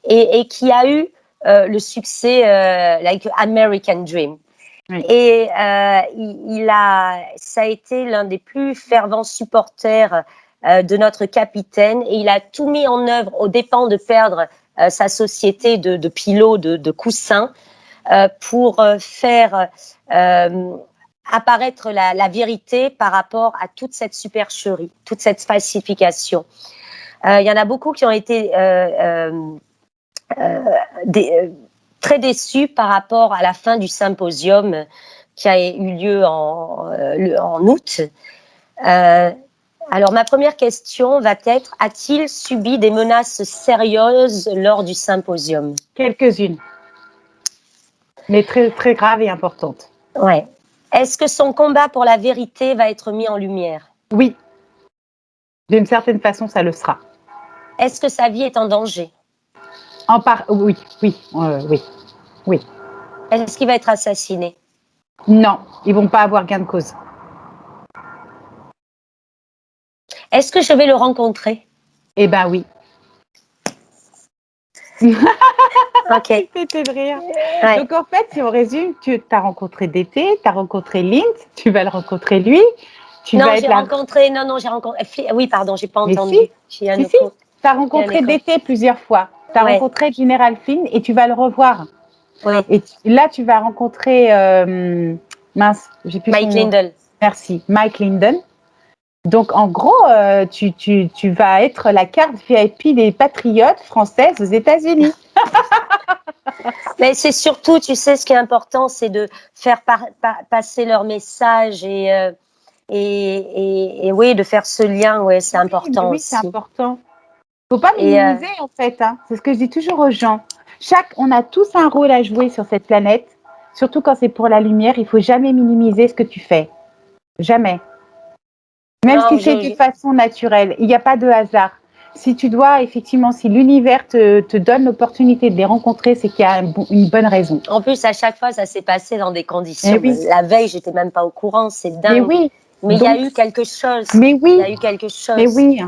et qui a eu le succès like American Dream. Oui. Et ça a été l'un des plus fervents supporters de notre capitaine et il a tout mis en œuvre aux dépens de perdre sa société de pilotes de coussins pour faire apparaître la vérité par rapport à toute cette supercherie, toute cette falsification. Il y en a beaucoup qui ont été très déçus par rapport à la fin du symposium qui a eu lieu en août. Alors, ma première question va être, a-t-il subi des menaces sérieuses lors du symposium? Quelques-unes, mais très, très graves et importantes. Ouais. Est-ce que son combat pour la vérité va être mis en lumière? Oui, d'une certaine façon, ça le sera. Est-ce que sa vie est en danger? Oui. Est-ce qu'il va être assassiné? Non, ils vont pas avoir gain de cause. Est-ce que je vais le rencontrer? Eh ben oui. Ok. C'était de rire. Ouais. Donc en fait, si on résume, tu as rencontré Dété, tu as rencontré Lind, tu vas le rencontrer lui. Non, j'ai rencontré. Oui, pardon, j'ai pas entendu. Si, tu as rencontré Dété plusieurs fois. Tu as rencontré Général Flynn et tu vas le revoir. Ouais. Et là, tu vas rencontrer Mike Lindell. Merci, Mike Lindell. Donc, en gros, tu vas être la carte VIP des patriotes françaises aux États-Unis. Mais c'est surtout, tu sais, ce qui est important, c'est de faire passer leur message et oui, de faire ce lien, ouais, c'est important oui, aussi. C'est important. Faut pas minimiser, en fait. Hein. C'est ce que je dis toujours aux gens. On a tous un rôle à jouer sur cette planète, surtout quand c'est pour la lumière. Il faut jamais minimiser ce que tu fais. Jamais. Même si c'est de façon naturelle, il n'y a pas de hasard. Si tu dois, effectivement, si l'univers te donne l'opportunité de les rencontrer, c'est qu'il y a une bonne raison. En plus, à chaque fois, ça s'est passé dans des conditions. La veille, j'étais même pas au courant, c'est dingue. Mais il y a eu quelque chose. Mais oui. Il y a eu quelque chose. Mais oui.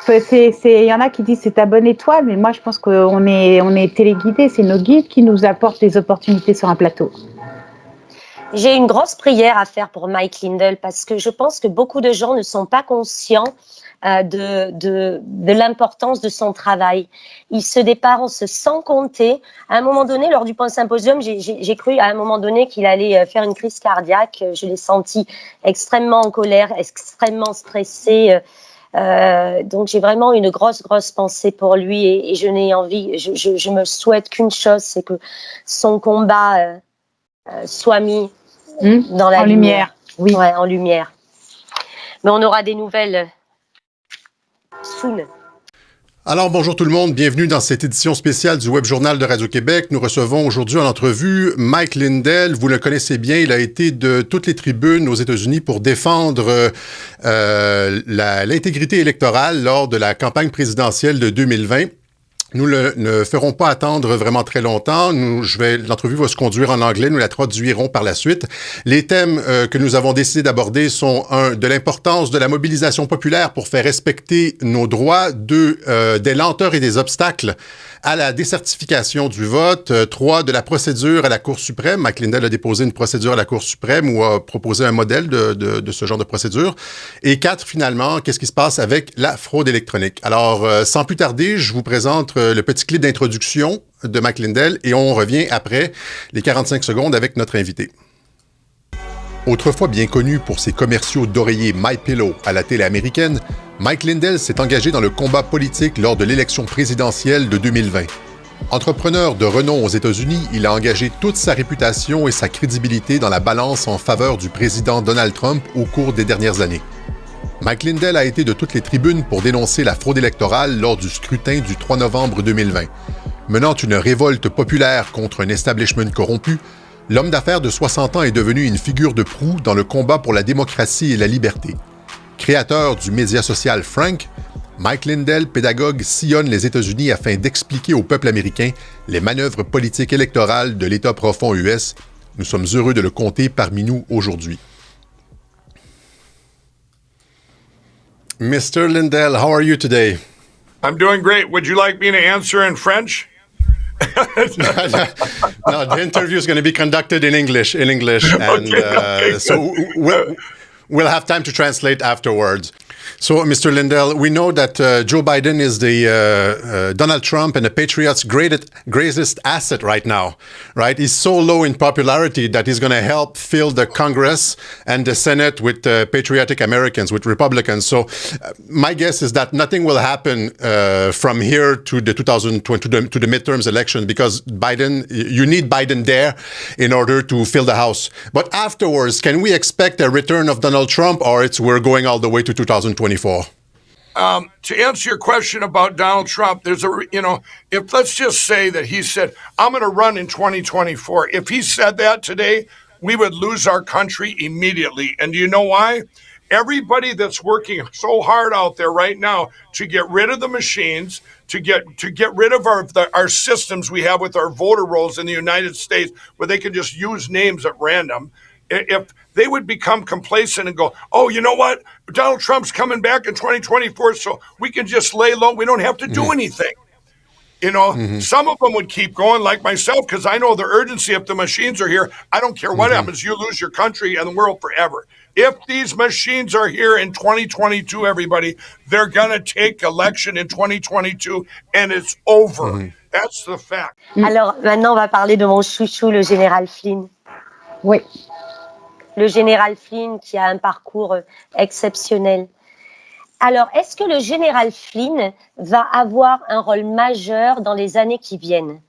Il y en a qui disent c'est ta bonne étoile, mais moi je pense qu'on est téléguidés, c'est nos guides qui nous apportent des opportunités sur un plateau. J'ai une grosse prière à faire pour Mike Lindell parce que je pense que beaucoup de gens ne sont pas conscients de l'importance de son travail. Il se dépense sans compter. À un moment donné, lors du symposium, j'ai cru à un moment donné qu'il allait faire une crise cardiaque. Je l'ai senti extrêmement en colère, extrêmement stressé. Donc j'ai vraiment une grosse pensée pour lui et je n'ai envie, je me souhaite qu'une chose, c'est que son combat soit mis dans la lumière. Oui. Ouais, en lumière. Mais on aura des nouvelles soon. Alors, bonjour tout le monde, bienvenue dans cette édition spéciale du Web Journal de Radio-Québec. Nous recevons aujourd'hui en entrevue Mike Lindell. Vous le connaissez bien, il a été de toutes les tribunes aux États-Unis pour défendre l'intégrité électorale lors de la campagne présidentielle de 2020. Nous ne ferons pas attendre vraiment très longtemps. L'entrevue va se conduire en anglais. Nous la traduirons par la suite. Les thèmes que nous avons décidé d'aborder sont de l'importance de la mobilisation populaire pour faire respecter nos droits, des lenteurs et des obstacles à la décertification du vote, 3, de la procédure à la Cour suprême. Mike Lindell a déposé une procédure à la Cour suprême ou a proposé un modèle de ce genre de procédure. Et 4, finalement, qu'est-ce qui se passe avec la fraude électronique? Alors, sans plus tarder, je vous présente le petit clip d'introduction de Mike Lindell et on revient après les 45 secondes avec notre invité. Autrefois bien connu pour ses commerciaux d'oreillers MyPillow à la télé américaine, Mike Lindell s'est engagé dans le combat politique lors de l'élection présidentielle de 2020. Entrepreneur de renom aux États-Unis, il a engagé toute sa réputation et sa crédibilité dans la balance en faveur du président Donald Trump au cours des dernières années. Mike Lindell a été de toutes les tribunes pour dénoncer la fraude électorale lors du scrutin du 3 novembre 2020. Menant une révolte populaire contre un establishment corrompu, l'homme d'affaires de 60 ans est devenu une figure de proue dans le combat pour la démocratie et la liberté. Créateur du média social Frank, Mike Lindell, pédagogue, sillonne les États-Unis afin d'expliquer au peuple américain les manœuvres politiques électorales de l'État profond US. Nous sommes heureux de le compter parmi nous aujourd'hui. Mr. Lindell, how are you today? I'm doing great. Would you like me to answer in French? No, the interview is going to be conducted in English, and okay, so we'll have time to translate afterwards. So, Mr. Lindell, we know that Joe Biden is the Donald Trump and the Patriots' greatest asset right now, right? He's so low in popularity that he's going to help fill the Congress and the Senate with patriotic Americans, with Republicans. So, my guess is that nothing will happen from here to the 2020 to the midterms election, because you need Biden there in order to fill the House. But afterwards, can we expect a return of Donald Trump, or we're going all the way to 2024? To answer your question about Donald Trump, if let's just say that he said, I'm going to run in 2024. If he said that today, we would lose our country immediately. And do you know why? Everybody that's working so hard out there right now to get rid of the machines, to get rid of our systems we have with our voter rolls in the United States, where they can just use names at random. If they would become complacent and go, oh, you know what? Donald Trump's coming back in 2024, so we can just lay low. We don't have to do anything. Some of them would keep going, like myself, because I know the urgency. If the machines are here, I don't care what happens. You lose your country and the world forever. If these machines are here in 2022, everybody, they're going to take election in 2022 and it's over. That's the fact. Alors, maintenant, on va parler de mon chouchou, le général Flynn. Oui. Le général Flynn qui a un parcours exceptionnel. Alors, est-ce que le général Flynn va avoir un rôle majeur dans les années qui viennent?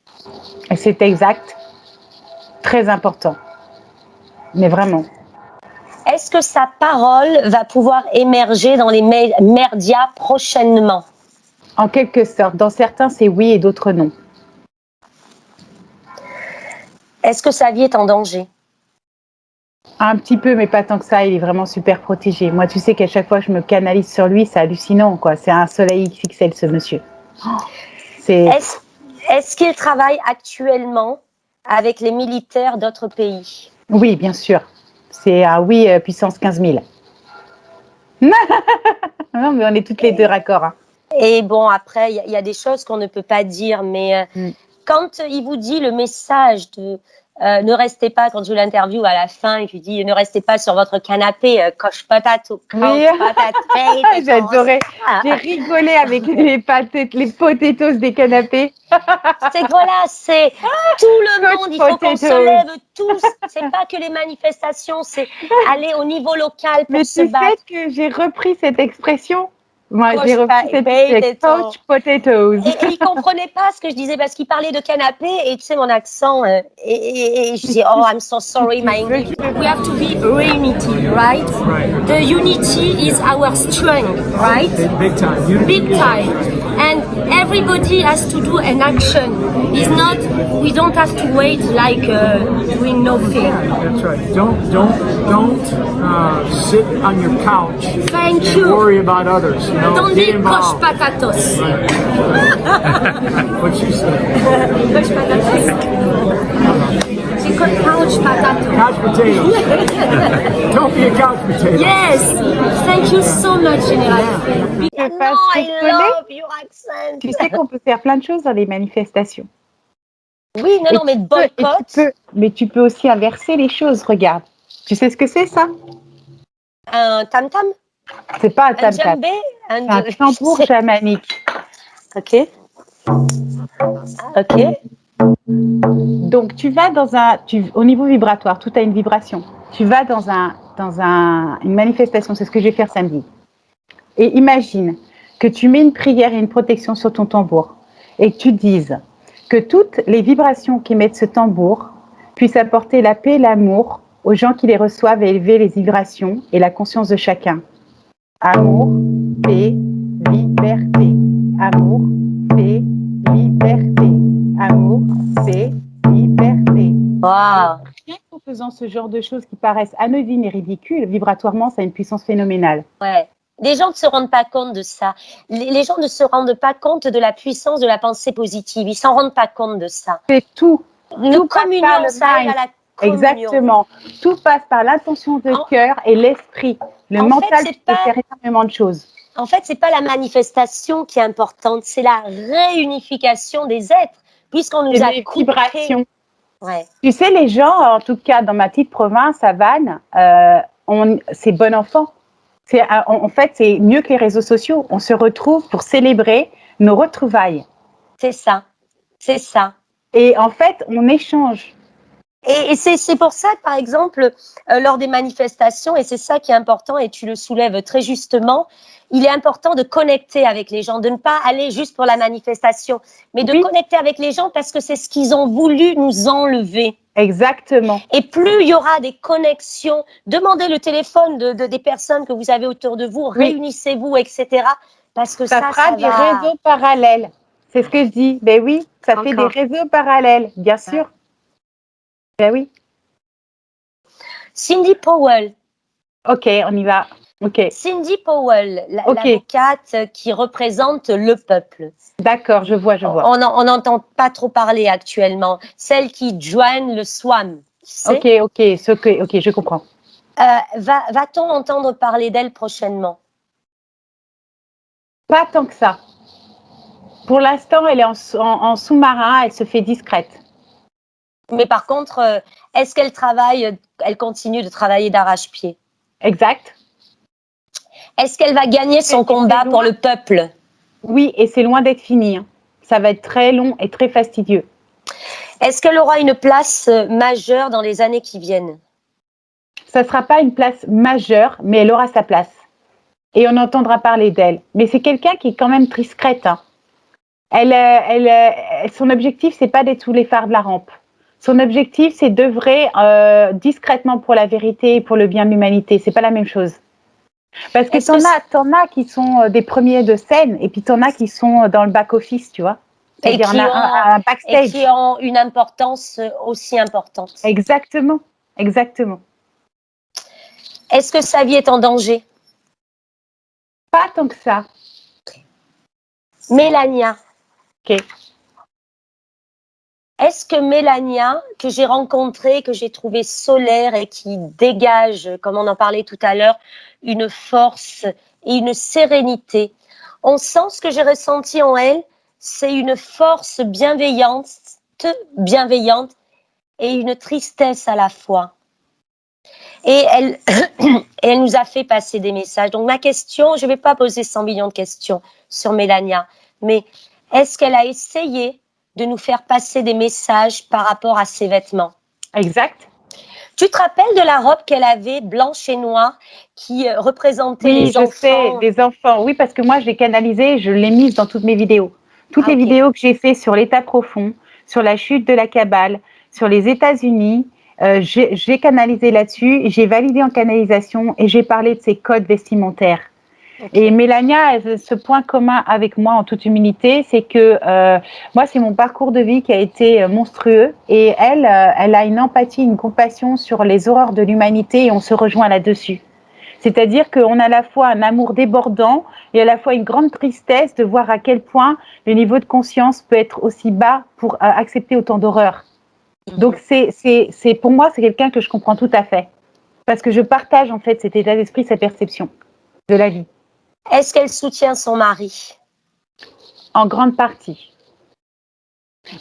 C'est exact. Très important. Mais vraiment. Est-ce que sa parole va pouvoir émerger dans les médias prochainement? En quelque sorte. Dans certains, c'est oui et d'autres non. Est-ce que sa vie est en danger? Un petit peu, mais pas tant que ça. Il est vraiment super protégé. Moi, tu sais qu'à chaque fois que je me canalise sur lui, c'est hallucinant, quoi. C'est un soleil XXL, ce monsieur. Est-ce qu'il travaille actuellement avec les militaires d'autres pays? Oui, bien sûr. C'est un oui puissance 15 000. Non, mais on est toutes les deux raccords. Hein. Et bon, après, il y a des choses qu'on ne peut pas dire, mais quand il vous dit le message de ne restez pas, quand je l'interview à la fin, il lui dit ne restez pas sur votre canapé, couch potato, oui. J'adorais. J'ai rigolé avec les potatoes des canapés. C'est voilà, c'est tout le monde, il faut qu'on se lève tous. C'est pas que les manifestations, c'est aller au niveau local pour se battre. Mais tu sais que j'ai repris cette expression. Moi, j'ai repris cette couch potatoes. Et il comprenait pas ce que je disais parce qu'il parlait de canapé et tu sais mon accent et je dis oh I'm so sorry my English. We have to be unity, right? The unity is our strength, right? Big time. Unity. Big time. And everybody has to do an action. It's not we don't have to wait like doing nothing. That's right. Don't sit on your couch. Thank and you. Worry about others. You know, don't get eat couch involved. potatoes. Right. What she said. Couch potatoes. She called couch potatoes. Couch potatoes. Don't be a couch potato. Yes. Thank you so much, Général. No, I love your accent. Tu sais qu'on peut faire plein de choses dans les manifestations. Oui, non, mais boycott. Mais tu peux aussi inverser les choses, regarde. Tu sais ce que c'est, ça? Un tam-tam? C'est pas un tam-tam. C'est un tambour chamanique. Ok. Ok. Donc, tu vas au niveau vibratoire, tout a une vibration. Tu vas dans une manifestation, c'est ce que je vais faire samedi. Et imagine que tu mets une prière et une protection sur ton tambour et que tu dises que toutes les vibrations qu'émettent ce tambour puissent apporter la paix et l'amour aux gens qui les reçoivent et élever les vibrations et la conscience de chacun. Amour, paix, liberté. Amour, paix, liberté. Amour, paix, liberté. Wow. Rien qu'en faisant ce genre de choses qui paraissent anodines et ridicules, vibratoirement, ça a une puissance phénoménale. Ouais. Les gens ne se rendent pas compte de ça. Les gens ne se rendent pas compte de la puissance de la pensée positive. Ils s'en rendent pas compte de ça. C'est tout. Nous communions, ça arrive à la communion. Exactement. Tout passe par l'intention de cœur et l'esprit. Le mental peut faire énormément de choses. En fait, c'est pas la manifestation qui est importante, c'est la réunification des êtres, puisqu'on nous a coupé. Vibrations. Ouais. Tu sais, les gens, en tout cas dans ma petite province, à Vannes, c'est bon enfant. En fait, c'est mieux que les réseaux sociaux. On se retrouve pour célébrer nos retrouvailles. C'est ça. C'est ça. Et en fait, on échange. Et c'est pour ça, par exemple, lors des manifestations, et c'est ça qui est important, et tu le soulèves très justement, il est important de connecter avec les gens, de ne pas aller juste pour la manifestation, mais de connecter avec les gens parce que c'est ce qu'ils ont voulu nous enlever. Exactement. Et plus il y aura des connexions, demandez le téléphone des personnes que vous avez autour de vous, réunissez-vous, etc. Parce que ça fera des réseaux parallèles. C'est ce que je dis. Ben oui, ça fait des réseaux parallèles, bien sûr. Ben oui. Cindy Powell. Ok, on y va. Ok. Cindy Powell, l'avocate qui représente le peuple. D'accord, je vois. On n'entend pas trop parler actuellement. Celle qui joigne le SWAM. Ok, je comprends. Va-t-on entendre parler d'elle prochainement? Pas tant que ça. Pour l'instant, elle est en sous-marin, elle se fait discrète. Mais par contre, est-ce qu'elle travaille, elle continue de travailler d'arrache-pied? Exact. Est-ce qu'elle va gagner son combat pour le peuple? Oui, et c'est loin d'être fini. Hein. Ça va être très long et très fastidieux. Est-ce qu'elle aura une place majeure dans les années qui viennent? Ça ne sera pas une place majeure, mais elle aura sa place. Et on entendra parler d'elle. Mais c'est quelqu'un qui est quand même discrète. Hein. Son objectif, c'est pas d'être sous les phares de la rampe. Son objectif, c'est d'œuvrer discrètement pour la vérité et pour le bien de l'humanité. C'est pas la même chose. Parce que t'en as qui sont des premiers de scène et puis t'en as qui sont dans le back-office, tu vois. C'est-à-dire un backstage. Et qui ont une importance aussi importante. Exactement. Est-ce que sa vie est en danger? Pas tant que ça. Melania. Ok. Est-ce que Melania, que j'ai rencontrée, que j'ai trouvée solaire et qui dégage, comme on en parlait tout à l'heure, une force et une sérénité, on sent ce que j'ai ressenti en elle, c'est une force bienveillante et une tristesse à la fois. Et elle nous a fait passer des messages. Donc ma question, je ne vais pas poser 100 millions de questions sur Melania, mais est-ce qu'elle a essayé de nous faire passer des messages par rapport à ses vêtements? Exact. Tu te rappelles de la robe qu'elle avait, blanche et noire, qui représentait les enfants? Oui, je sais, les enfants. Oui, parce que moi, je l'ai canalisée, je l'ai mise dans toutes mes vidéos. Toutes les vidéos que j'ai fait sur l'état profond, sur la chute de la Kabbale, sur les États-Unis, j'ai canalisé là-dessus, j'ai validé en canalisation et j'ai parlé de ses codes vestimentaires. Et Melania a ce point commun avec moi en toute humilité, c'est que moi, c'est mon parcours de vie qui a été monstrueux et elle a une empathie, une compassion sur les horreurs de l'humanité et on se rejoint là-dessus. C'est-à-dire qu'on a à la fois un amour débordant et à la fois une grande tristesse de voir à quel point le niveau de conscience peut être aussi bas pour accepter autant d'horreurs. Donc, pour moi, c'est quelqu'un que je comprends tout à fait. Parce que je partage en fait cet état d'esprit, sa perception de la vie. Est-ce qu'elle soutient son mari? En grande partie.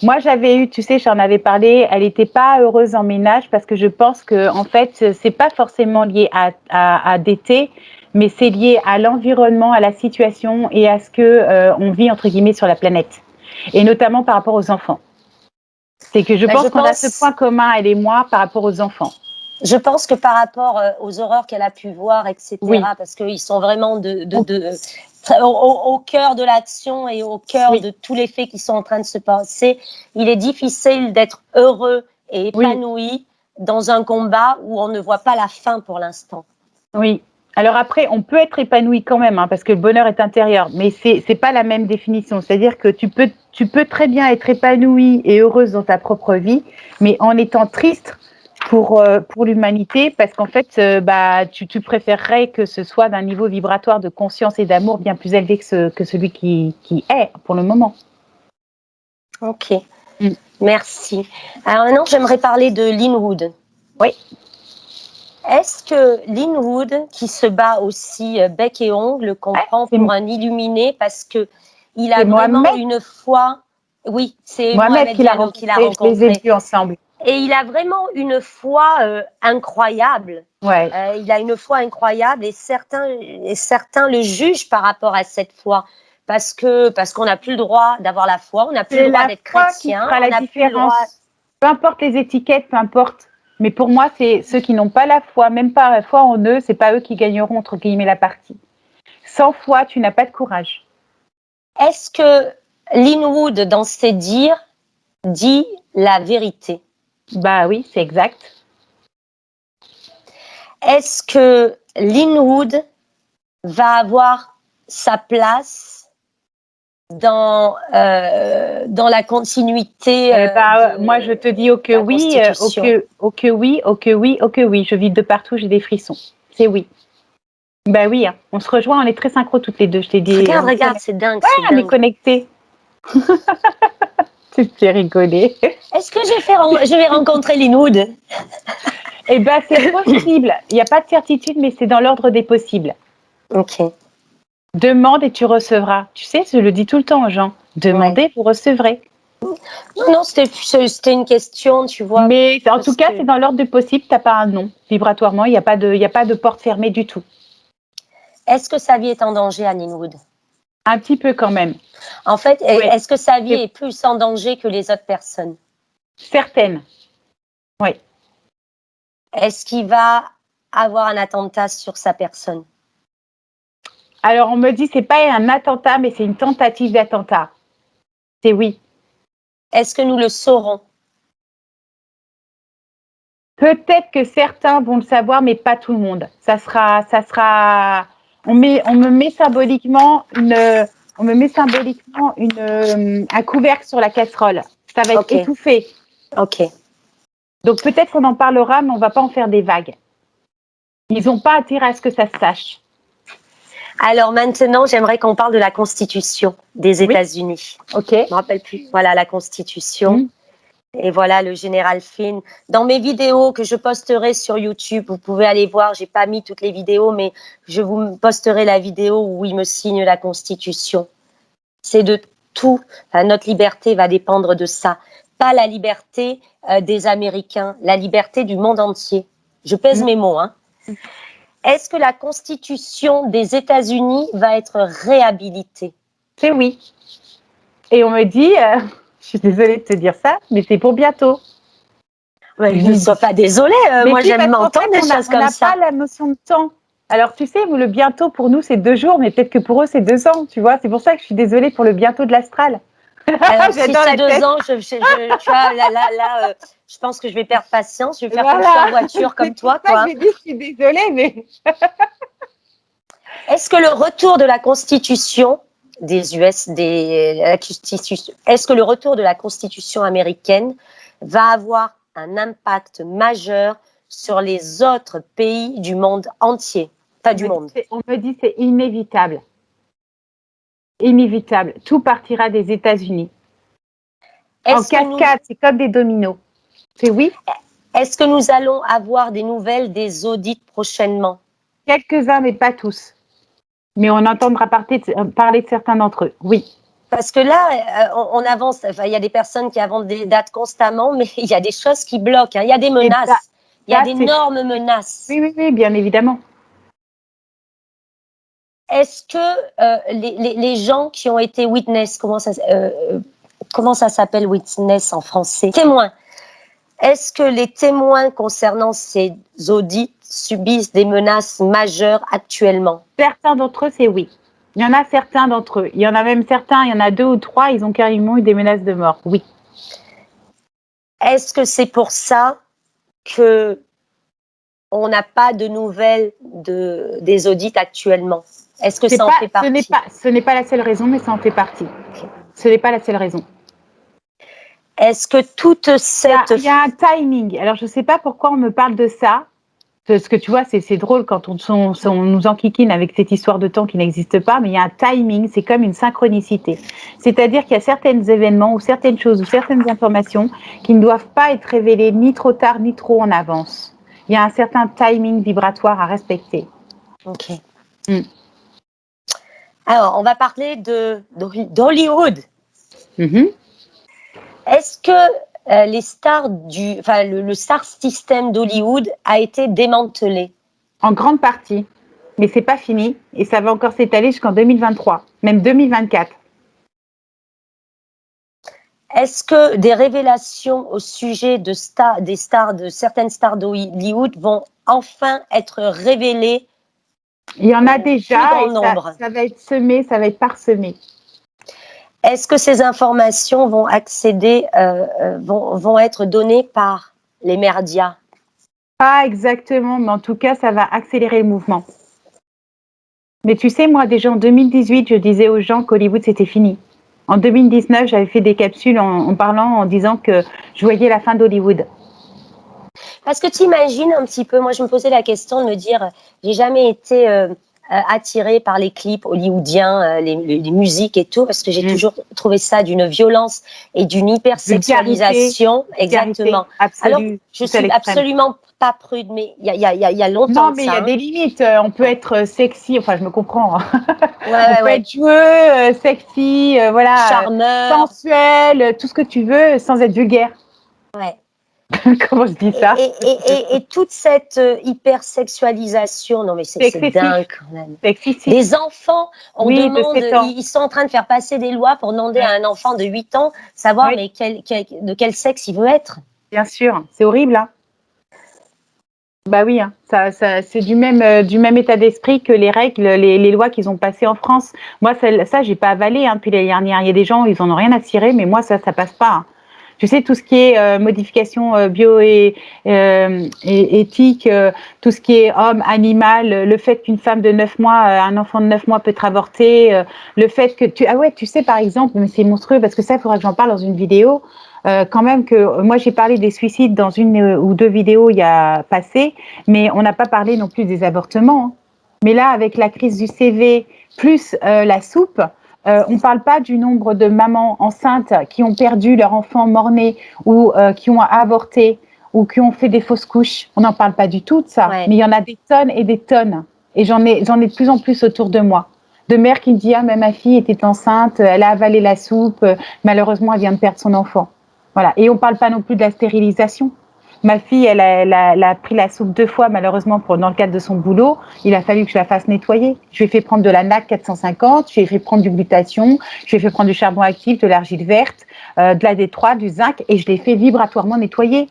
Moi, j'avais eu, tu sais, j'en avais parlé, elle n'était pas heureuse en ménage parce que je pense que, en fait, c'est pas forcément lié à d'été, mais c'est lié à l'environnement, à la situation et à ce que on vit, entre guillemets, sur la planète. Et notamment par rapport aux enfants. C'est que je pense qu'on a ce point commun, elle et moi, par rapport aux enfants. Je pense que par rapport aux horreurs qu'elle a pu voir, etc., parce qu'ils sont vraiment au cœur de l'action et au cœur de tous les faits qui sont en train de se passer, il est difficile d'être heureux et épanoui dans un combat où on ne voit pas la fin pour l'instant. Oui. Alors après, on peut être épanoui quand même, hein, parce que le bonheur est intérieur, mais c'est pas la même définition. C'est-à-dire que tu peux très bien être épanouie et heureuse dans ta propre vie, mais en étant triste pour l'humanité, parce qu'en fait, tu préférerais que ce soit d'un niveau vibratoire de conscience et d'amour bien plus élevé que celui qui est pour le moment. Ok, merci. Alors maintenant, j'aimerais parler de Lin Wood. Oui. Est-ce que Lin Wood, qui se bat aussi bec et ongle, comprend pour un illuminé parce que il a vraiment une foi? Oui, c'est Mohamed Diallo qui l'a rencontré. Je les ai vus ensemble. Et il a vraiment une foi incroyable. Ouais. Il a une foi incroyable et certains le jugent par rapport à cette foi. Parce qu'on n'a plus le droit d'avoir la foi, on n'a plus le C'est droit la d'être foi qui chrétien, fera on la n'a plus le droit. différence. Peu importe les étiquettes, peu importe. Mais pour moi, c'est ceux qui n'ont pas la foi, même pas la foi en eux, c'est pas eux qui gagneront entre guillemets la partie. Sans foi, tu n'as pas de courage. Est-ce que Linwood, dans ses dires, dit la vérité? Bah oui, c'est exact. Est-ce que Linwood va avoir sa place dans la continuité moi, je te dis la Constitution? oh que oui, oh que oui, oh que oui. Je vis de partout, j'ai des frissons. C'est oui. Bah oui, hein. On se rejoint, on est très synchro toutes les deux. Je t'ai dit. Regarde, c'est dingue, c'est On est dingue. connectés. Tu te fais rigoler. Est-ce que je vais rencontrer Linwood? Eh ben, c'est possible. Il n'y a pas de certitude, mais c'est dans l'ordre des possibles. Ok. Demande et tu recevras. Tu sais, je le dis tout le temps aux gens. Demandez, vous recevrez. Non, c'était une question, tu vois. Mais en tout cas, c'est dans l'ordre du possible. Tu n'as pas un non. Vibratoirement, il n'y a pas de porte fermée du tout. Est-ce que sa vie est en danger à Linwood? Un petit peu quand même. En fait, Oui. est-ce que sa vie est plus en danger que les autres personnes? Certaines. Oui. Est-ce qu'il va avoir un attentat sur sa personne? Alors, on me dit c'est pas un attentat, mais c'est une tentative d'attentat. C'est oui. Est-ce que nous le saurons? Peut-être que certains vont le savoir, mais pas tout le monde. Ça sera. On me met symboliquement un couvercle sur la casserole. Ça va être étouffé. Ok. Donc peut-être qu'on en parlera, mais on va pas en faire des vagues. Ils n'ont pas intérêt à ce que ça se sache. Alors maintenant, j'aimerais qu'on parle de la Constitution des États-Unis. Ok. Je me rappelle plus. Voilà la Constitution. Et voilà le général Flynn. Dans mes vidéos que je posterai sur YouTube, vous pouvez aller voir. J'ai pas mis toutes les vidéos, mais je vous posterai la vidéo où il me signe la Constitution. C'est de tout. Enfin, notre liberté va dépendre de ça. Pas la liberté des Américains, la liberté du monde entier. Je pèse mes mots, hein. Est-ce que la Constitution des États-Unis va être réhabilitée? C'est oui. Et on me dit, je suis désolée de te dire ça, mais c'est pour bientôt. Ouais, ne sois pas désolée, moi j'aime m'entendre des choses comme ça. On n'a pas la notion de temps. Alors tu sais, le bientôt pour nous c'est 2 jours, mais peut-être que pour eux c'est 2 ans, tu vois. C'est pour ça que je suis désolée pour le bientôt de l'astral. Alors, si c'est 2 ans, tu vois, là, je pense que je vais perdre patience. Je vais faire comme ça en voiture, comme toi. J'ai dit, je suis désolée, mais. Est-ce que le retour de la Constitution des US, est-ce que le retour de la Constitution américaine va avoir un impact majeur sur les autres pays du monde entier? Pas du monde. On me dit c'est inévitable. Inévitable. Tout partira des États-Unis. En cascade, c'est comme des dominos. C'est oui. Est-ce que nous allons avoir des nouvelles des audits prochainement? Quelques-uns, mais pas tous. Mais on entendra parler de certains d'entre eux, oui. Parce que là, on avance, enfin, il y a des personnes qui avancent des dates constamment, mais il y a des choses qui bloquent, hein. Il y a des menaces, il y a d'énormes menaces. Oui, bien évidemment. Est-ce que les gens qui ont été witness, comment ça s'appelle witness en français? Témoins. Est-ce que les témoins concernant ces audits subissent des menaces majeures actuellement? Certains d'entre eux, c'est oui. Il y en a certains d'entre eux. Il y en a même certains, il y en a 2 ou 3, ils ont carrément eu des menaces de mort, oui. Est-ce que c'est pour ça que on n'a pas de nouvelles des audits actuellement? Est-ce que ça en fait partie? Ce n'est pas la seule raison, mais ça en fait partie. Okay. Ce n'est pas la seule raison. Est-ce que toute cette... Il y a un timing. Alors, je ne sais pas pourquoi on me parle de ça. Parce que tu vois, c'est drôle quand on nous enquiquine avec cette histoire de temps qui n'existe pas, mais il y a un timing, c'est comme une synchronicité. C'est-à-dire qu'il y a certains événements ou certaines choses ou certaines informations qui ne doivent pas être révélées ni trop tard ni trop en avance. Il y a un certain timing vibratoire à respecter. Ok. Alors, on va parler d'Hollywood. Mm-hmm. Est-ce que le star system d'Hollywood a été démantelé. En grande partie. Mais c'est pas fini et ça va encore s'étaler jusqu'en 2023, même 2024. Est-ce que des révélations au sujet de certaines stars d'Hollywood vont enfin être révélées? Il y en a déjà grand et nombre. ça va être semé, ça va être parsemé. Est-ce que ces informations vont vont être données par les médias? Pas exactement, mais en tout cas, ça va accélérer le mouvement. Mais tu sais, moi, déjà en 2018, je disais aux gens qu'Hollywood, c'était fini. En 2019, j'avais fait des capsules en parlant, en disant que je voyais la fin d'Hollywood. Parce que tu imagines un petit peu, moi je me posais la question de me dire, j'ai jamais été attirée par les clips hollywoodiens, les musiques et tout, parce que j'ai toujours trouvé ça d'une violence et d'une hypersexualisation. Exactement. Absolue, alors, je suis absolument pas prude, mais il y a longtemps. Non, mais il y a des limites. On peut être sexy, enfin, je me comprends. On peut être joueux, sexy, voilà, charmeur, sensuel, tout ce que tu veux, sans être vulgaire. Ouais. Comment je dis ça? Et toute cette hypersexualisation, non mais c'est dingue quand même. Des enfants, on demande, ils sont en train de faire passer des lois pour demander à un enfant de 8 ans savoir mais de quel sexe il veut être. Bien sûr, c'est horrible, hein. Bah oui, hein. Ça, c'est du même état d'esprit que les règles, les lois qu'ils ont passées en France. Moi, ça j'ai pas avalé, hein, puis l'année dernière. Il y a des gens, ils en ont rien à cirer, mais moi, ça passe pas, hein. Tu sais, tout ce qui est modification bio et éthique, tout ce qui est homme, animal, le fait qu'une femme de 9 mois, un enfant de 9 mois peut être avorté, le fait que tu sais, par exemple, mais c'est monstrueux parce que ça, il faudra que j'en parle dans une vidéo. Quand même que moi j'ai parlé des suicides dans une ou deux vidéos il y a passé, mais on n'a pas parlé non plus des avortements, hein. Mais là, avec la crise du CV plus la soupe, on ne parle pas du nombre de mamans enceintes qui ont perdu leur enfant mort-né ou qui ont avorté ou qui ont fait des fausses couches. On n'en parle pas du tout de ça, mais il y en a des tonnes et des tonnes. Et j'en ai de plus en plus autour de moi. De mères qui me disent « Ah, mais ma fille était enceinte, elle a avalé la soupe, malheureusement, elle vient de perdre son enfant. » Voilà. Et on ne parle pas non plus de la stérilisation. Ma fille, elle a pris la soupe 2 fois, malheureusement, dans le cadre de son boulot. Il a fallu que je la fasse nettoyer. Je lui ai fait prendre de la NAC 450, je lui ai fait prendre du glutathion, je lui ai fait prendre du charbon actif, de l'argile verte, de la D3, du zinc, et je l'ai fait vibratoirement nettoyer.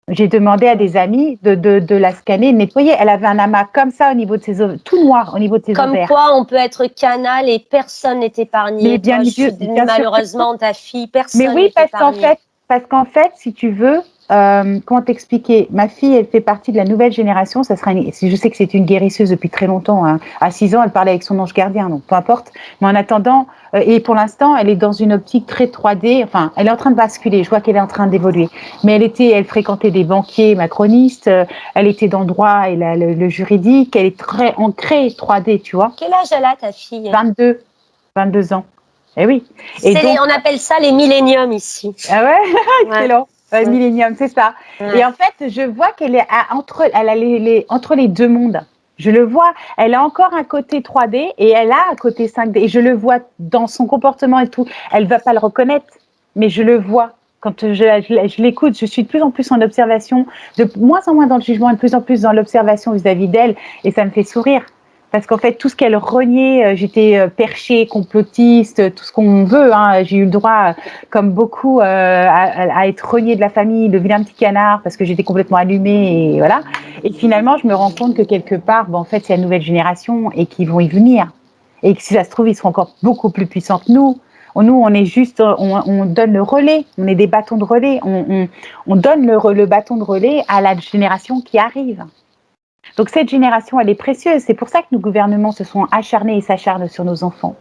J'ai demandé à des amis de la scanner, de nettoyer. Elle avait un amas comme ça au niveau de ses ovaires, tout noir au niveau de ses ovaires. Comme quoi, on peut être canal et personne n'est épargné. Mais bien, malheureusement, ta fille, personne n'est épargné. Mais oui, parce qu'en fait, si tu veux, comment t'expliquer? Ma fille, elle fait partie de la nouvelle génération. Je sais que c'est une guérisseuse depuis très longtemps, hein. À 6 ans, elle parlait avec son ange gardien, donc peu importe. Mais en attendant, et pour l'instant, elle est dans une optique très 3D. Enfin, elle est en train de basculer. Je vois qu'elle est en train d'évoluer. Mais elle fréquentait des banquiers macronistes. Elle était dans le droit et le juridique. Elle est très ancrée 3D, tu vois. Quel âge elle a, ta fille? 22 ans. Eh oui. On appelle ça les milléniums ici. Ah ouais, excellent. Millénium, c'est ça. Ouais. Et en fait, je vois qu'elle est entre les deux mondes. Je le vois. Elle a encore un côté 3D et elle a un côté 5D. Et je le vois dans son comportement et tout. Elle ne va pas le reconnaître, mais je le vois. Quand je l'écoute, je suis de plus en plus en observation, de moins en moins dans le jugement et de plus en plus dans l'observation vis-à-vis d'elle. Et ça me fait sourire. Parce qu'en fait, tout ce qu'elle reniait, j'étais perchée, complotiste, tout ce qu'on veut, hein. J'ai eu le droit, comme beaucoup, à être reniée de la famille, le vilain petit canard, parce que j'étais complètement allumée, et voilà. Et finalement, je me rends compte que quelque part, en fait, c'est la nouvelle génération et qu'ils vont y venir. Et que si ça se trouve, ils seront encore beaucoup plus puissants que nous. Nous, on est juste, on donne le relais, on est des bâtons de relais, on donne le bâton de relais à la génération qui arrive. Donc cette génération, elle est précieuse. C'est pour ça que nos gouvernements se sont acharnés et s'acharnent sur nos enfants.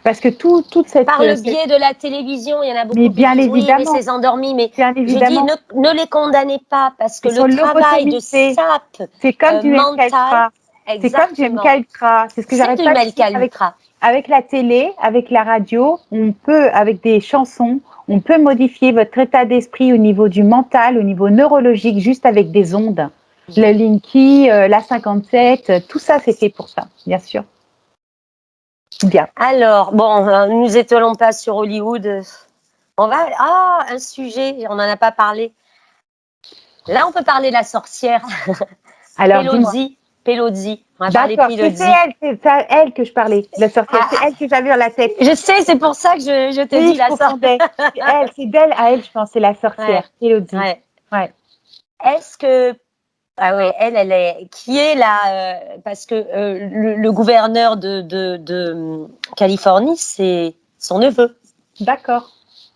Parce que toute cette... Par le biais de la télévision, il y en a beaucoup qui disent oui, mais c'est endormi. Mais je dis, ne les condamnez pas, parce que le travail de sape c'est comme du mental... C'est comme du MK Ultra. C'est ce que j'arrête pas de dire. Avec la télé, avec la radio, on peut, avec des chansons, on peut modifier votre état d'esprit au niveau du mental, au niveau neurologique, juste avec des ondes. Le Linky, la 57, tout ça, c'est fait pour ça, bien sûr. Bien. Alors, bon, nous étalons pas sur Hollywood. un sujet, on n'en a pas parlé. Là, on peut parler de la sorcière. Alors, dis-moi. Pelozzi. On va parler de D'accord, c'était Pelozzi. c'est à elle que je parlais, la sorcière. C'est elle que j'avais dans la tête. Je sais, c'est pour ça que je te Oui, dis la sorcière. C'est d'elle à elle, je pense, c'est la sorcière. Elodie. Ouais. Est-ce que elle est qui est là parce que le gouverneur de Californie, c'est son neveu. D'accord.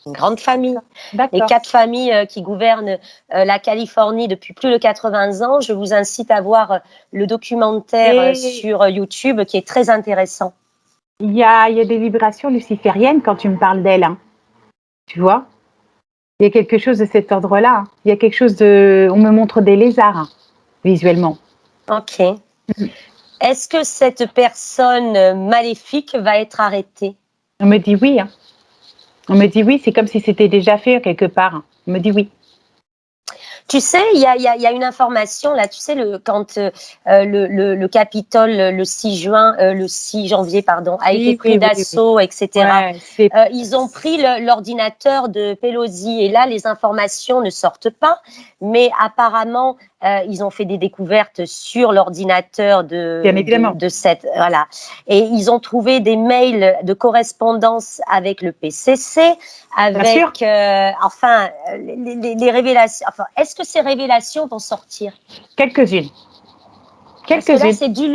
Une grande famille. D'accord. Les 4 familles qui gouvernent la Californie depuis plus de 80 ans. Je vous incite à voir le documentaire sur YouTube qui est très intéressant. Il y a des vibrations lucifériennes quand tu me parles d'elle. Hein. Tu vois? Il y a quelque chose de cet ordre-là. Hein. Il y a quelque chose de... On me montre des lézards, hein, visuellement. Ok. Est-ce que cette personne maléfique va être arrêtée? On me dit oui. Hein. On me dit oui, c'est comme si c'était déjà fait quelque part. Hein. On me dit oui. Tu sais, il y a une information là. Tu sais, quand le Capitole le 6 janvier, a été pris d'assaut, etc. Ouais, ils ont pris l'ordinateur de Pelosi et là, les informations ne sortent pas. Mais apparemment, ils ont fait des découvertes sur l'ordinateur de cette et ils ont trouvé des mails de correspondance avec le PCC, avec les révélations. Enfin, est-ce que ces révélations vont sortir? Quelques-unes. Parce que là, c'est du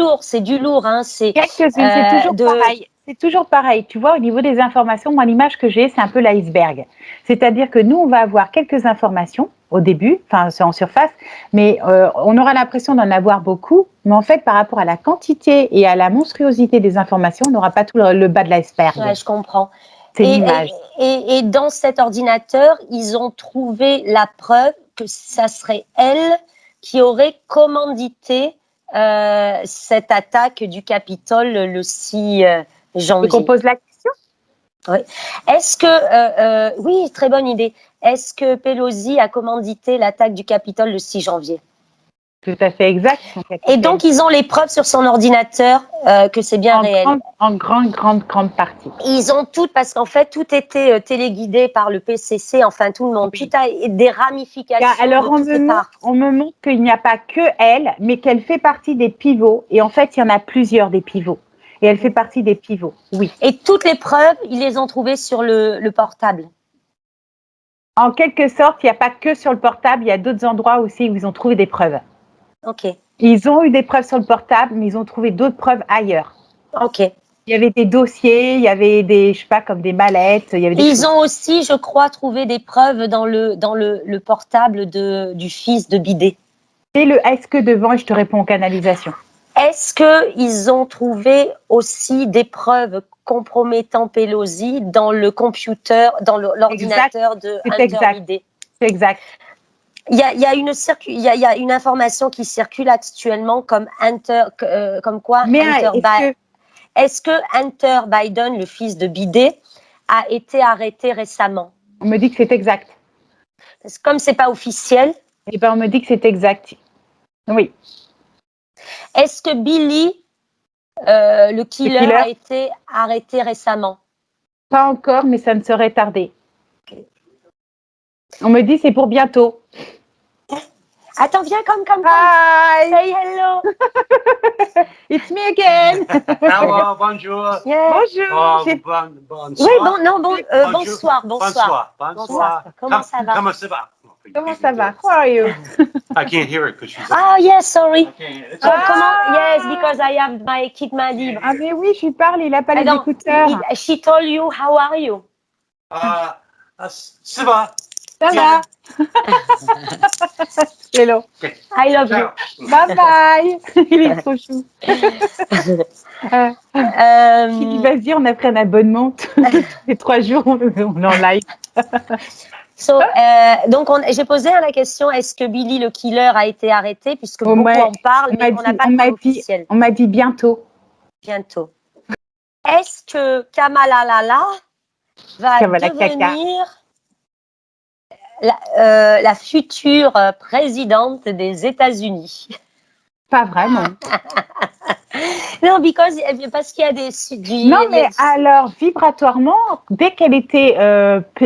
lourd, hein. Quelques-unes, c'est toujours pareil. C'est toujours pareil. Tu vois, au niveau des informations, moi, l'image que j'ai, c'est un peu l'iceberg. C'est-à-dire que nous, on va avoir quelques informations au début, enfin, c'est en surface, mais on aura l'impression d'en avoir beaucoup. Mais en fait, par rapport à la quantité et à la monstruosité des informations, on n'aura pas tout le bas de l'iceberg. Ouais, je comprends. C'est l'image. Et dans cet ordinateur, ils ont trouvé la preuve que ça serait elle qui aurait commandité cette attaque du Capitole le 6 janvier. Donc on pose la question. Oui. Est-ce que, oui, très bonne idée. Est-ce que Pelosi a commandité l'attaque du Capitole le 6 janvier? Tout à fait exact. Et donc, ils ont les preuves sur son ordinateur que c'est bien réel. En grande partie. Ils ont tout, parce qu'en fait, tout était téléguidé par le PCC, enfin tout le monde. Oui. Tout a des ramifications. Alors, on me montre qu'il n'y a pas que elle, mais qu'elle fait partie des pivots. Et en fait, il y en a plusieurs des pivots. Et elle fait partie des pivots, oui. Et toutes les preuves, ils les ont trouvées sur le portable. En quelque sorte, il n'y a pas que sur le portable, il y a d'autres endroits aussi où ils ont trouvé des preuves. Ok. Ils ont eu des preuves sur le portable, mais ils ont trouvé d'autres preuves ailleurs. Ok. Il y avait des dossiers, il y avait des, je sais pas, comme des mallettes. Il y avait ils ont aussi, je crois, trouvé des preuves dans le portable du fils de Bidet. Et le est-ce que devant, et je te réponds en canalisation. Est-ce qu'ils ont trouvé aussi des preuves compromettant Pelosi dans le computer, dans l'ordinateur de Hunter Bidet? C'est exact. Il y a une information qui circule actuellement comme quoi est-ce que Hunter Biden, le fils de Bidet, a été arrêté récemment? On me dit que c'est exact. Parce que comme c'est pas officiel. Eh ben on me dit que c'est exact. Oui. Est-ce que Billy, le killer, a été arrêté récemment? Pas encore, mais ça ne serait tardé. Okay. On me dit c'est pour bientôt. Attends, viens comme. Hi. Say hello. It's me again. Hello, bonjour. Yeah. Bonjour. Bonsoir. Oui, bonsoir. Comment ça va? Comment ça va? How are you? I can't hear it because she's. Oh yes, sorry. Yes, because I have my kit main libre. Ah mais oui, je lui parle, il a pas les écouteurs. She told you, how are you? Ça va. Ça va. Hello. I love you. Bye bye. Il est trop chou. Vas-y, on a pris un abonnement. Les 3 jours, on est en live. Donc, j'ai posé la question, est-ce que Billy le killer a été arrêté? Puisque beaucoup en parlent, mais on n'a pas de officiel. On m'a dit bientôt. Bientôt. Est-ce que Kamala va devenir la future présidente des États-Unis? Pas vraiment. Non, parce qu'il y a Non, mais alors, vibratoirement, dès qu'elle était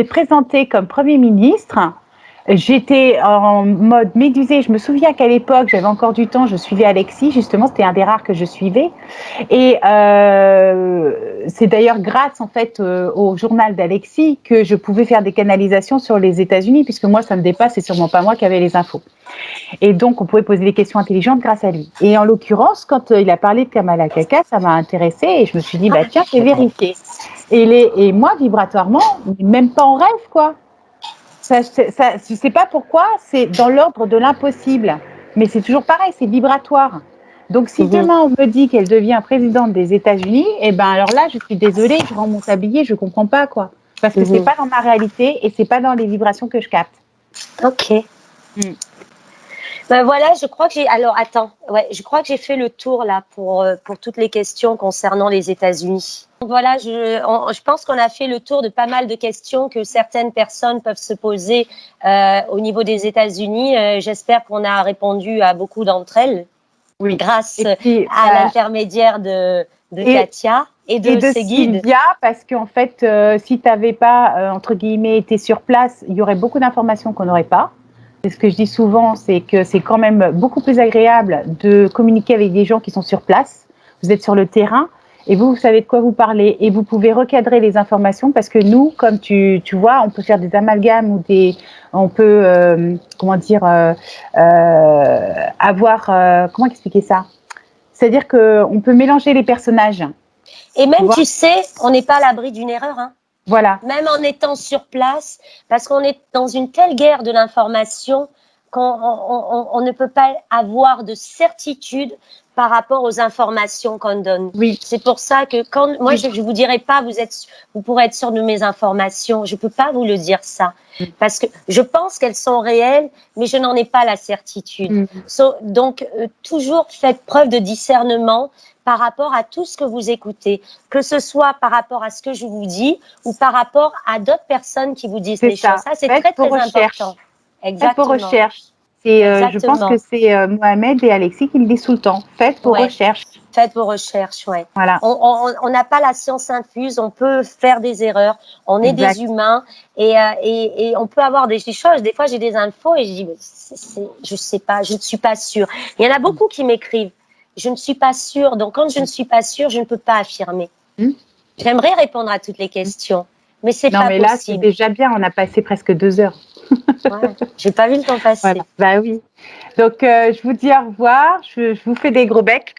présentée comme Premier ministre, j'étais en mode médusée. Je me souviens qu'à l'époque, j'avais encore du temps, je suivais Alexis, justement, c'était un des rares que je suivais. Et c'est d'ailleurs grâce, en fait, au journal d'Alexis que je pouvais faire des canalisations sur les États-Unis, puisque moi, ça me dépasse, c'est sûrement pas moi qui avais les infos. Et donc, on pouvait poser des questions intelligentes grâce à lui. Et en l'occurrence, quand il a parlé de Kamala Kaka, ça m'a intéressée et je me suis dit, bah tiens, je vais vérifier. Et moi, vibratoirement, même pas en rêve, quoi. Je ne sais pas pourquoi, c'est dans l'ordre de l'impossible. Mais c'est toujours pareil, c'est vibratoire. Donc, si demain, on me dit qu'elle devient présidente des États-Unis, eh ben alors là, je suis désolée, je rends mon tablier, je ne comprends pas, quoi. Parce que c'est pas dans ma réalité et c'est pas dans les vibrations que je capte. Ok. Ben voilà, je crois que je crois que j'ai fait le tour là pour toutes les questions concernant les États-Unis. Donc voilà, je pense qu'on a fait le tour de pas mal de questions que certaines personnes peuvent se poser au niveau des États-Unis. J'espère qu'on a répondu à beaucoup d'entre elles, grâce à l'intermédiaire de Katia et de ses guides. Sylvia, parce qu'en fait, si tu n'avais pas, entre guillemets, été sur place, il y aurait beaucoup d'informations qu'on n'aurait pas. Et ce que je dis souvent, c'est que c'est quand même beaucoup plus agréable de communiquer avec des gens qui sont sur place. Vous êtes sur le terrain et vous savez de quoi vous parlez et vous pouvez recadrer les informations parce que nous, comme tu vois, on peut faire des amalgames ou on peut, avoir, comment expliquer ça ? C'est-à-dire qu'on peut mélanger les personnages. Et même, tu sais, on n'est pas à l'abri d'une erreur, hein. Voilà. Même en étant sur place, parce qu'on est dans une telle guerre de l'information qu'on ne peut pas avoir de certitude par rapport aux informations qu'on donne. Oui. C'est pour ça que moi, je ne vous dirai pas, vous pourrez être sûr de mes informations. Je ne peux pas vous le dire ça. Parce que je pense qu'elles sont réelles, mais je n'en ai pas la certitude. Donc, toujours faites preuve de discernement par rapport à tout ce que vous écoutez, que ce soit par rapport à ce que je vous dis ou par rapport à d'autres personnes qui vous disent des choses. Ça, c'est très, très important. Faites vos recherches. Je pense que c'est Mohamed et Alexis qui le disent tout le temps. Faites vos recherches. Faites vos recherches, ouais. Voilà. On n'a pas la science infuse, on peut faire des erreurs, on est des humains et on peut avoir des choses. Des fois, j'ai des infos et je dis, je sais pas, je ne suis pas sûre. Il y en a beaucoup qui m'écrivent. Je ne suis pas sûre. Donc, quand je ne suis pas sûre, je ne peux pas affirmer. J'aimerais répondre à toutes les questions, mais c'est pas possible. Non, mais là, c'est déjà bien. On a passé presque 2 heures. Ouais, j'ai pas vu le temps passer. Voilà. Bah oui. Donc, je vous dis au revoir. Je vous fais des gros becs.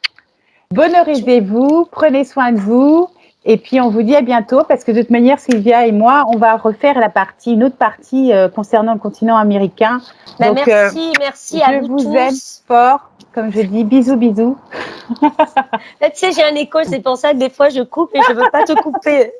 Bonheurisez-vous. Prenez soin de vous. Et puis, on vous dit à bientôt parce que de toute manière, Sylvia et moi, on va refaire une autre partie concernant le continent américain. Donc, merci à vous tous. Je vous aime fort. Comme je dis, bisous, bisous. Là, tu sais, j'ai un écho, c'est pour ça que des fois, je coupe et je ne veux pas te couper.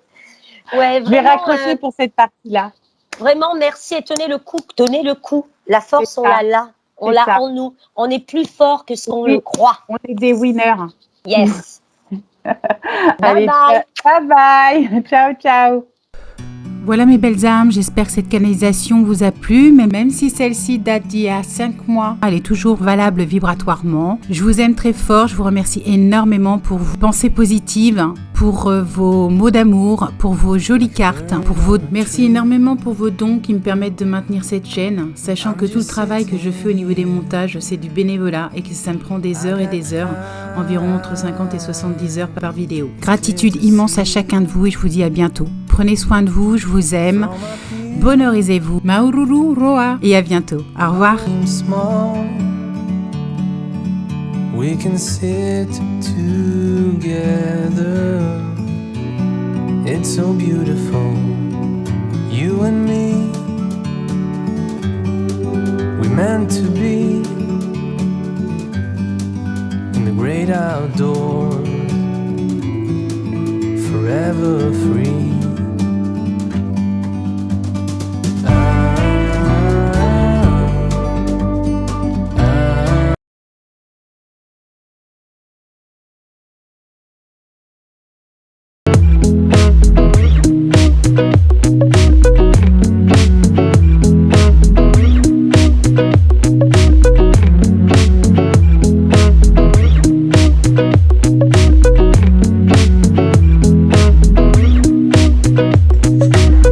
Ouais, vraiment, je vais raccrocher pour cette partie-là. Vraiment, merci et tenez le coup. La force, on l'a là. On l'a en nous. On est plus fort que ce qu'on le croit. On est des winners. Yes. Allez, bye. Bye bye. Ciao, ciao. Voilà mes belles âmes, j'espère que cette canalisation vous a plu, mais même si celle-ci date d'il y a 5 mois, elle est toujours valable vibratoirement. Je vous aime très fort, je vous remercie énormément pour vos pensées positives, pour vos mots d'amour, pour vos jolies cartes, Merci énormément pour vos dons qui me permettent de maintenir cette chaîne, sachant que tout le travail que je fais au niveau des montages, c'est du bénévolat et que ça me prend des heures et des heures, environ entre 50 et 70 heures par vidéo. Gratitude immense à chacun de vous et je vous dis à bientôt. Prenez soin de vous, je vous aime. Bonheurisez-vous. Maururu Roa. Et à bientôt. Au revoir. We can sit together. It's so beautiful. You and me. We meant to be in the great outdoors. Forever free. Thank you.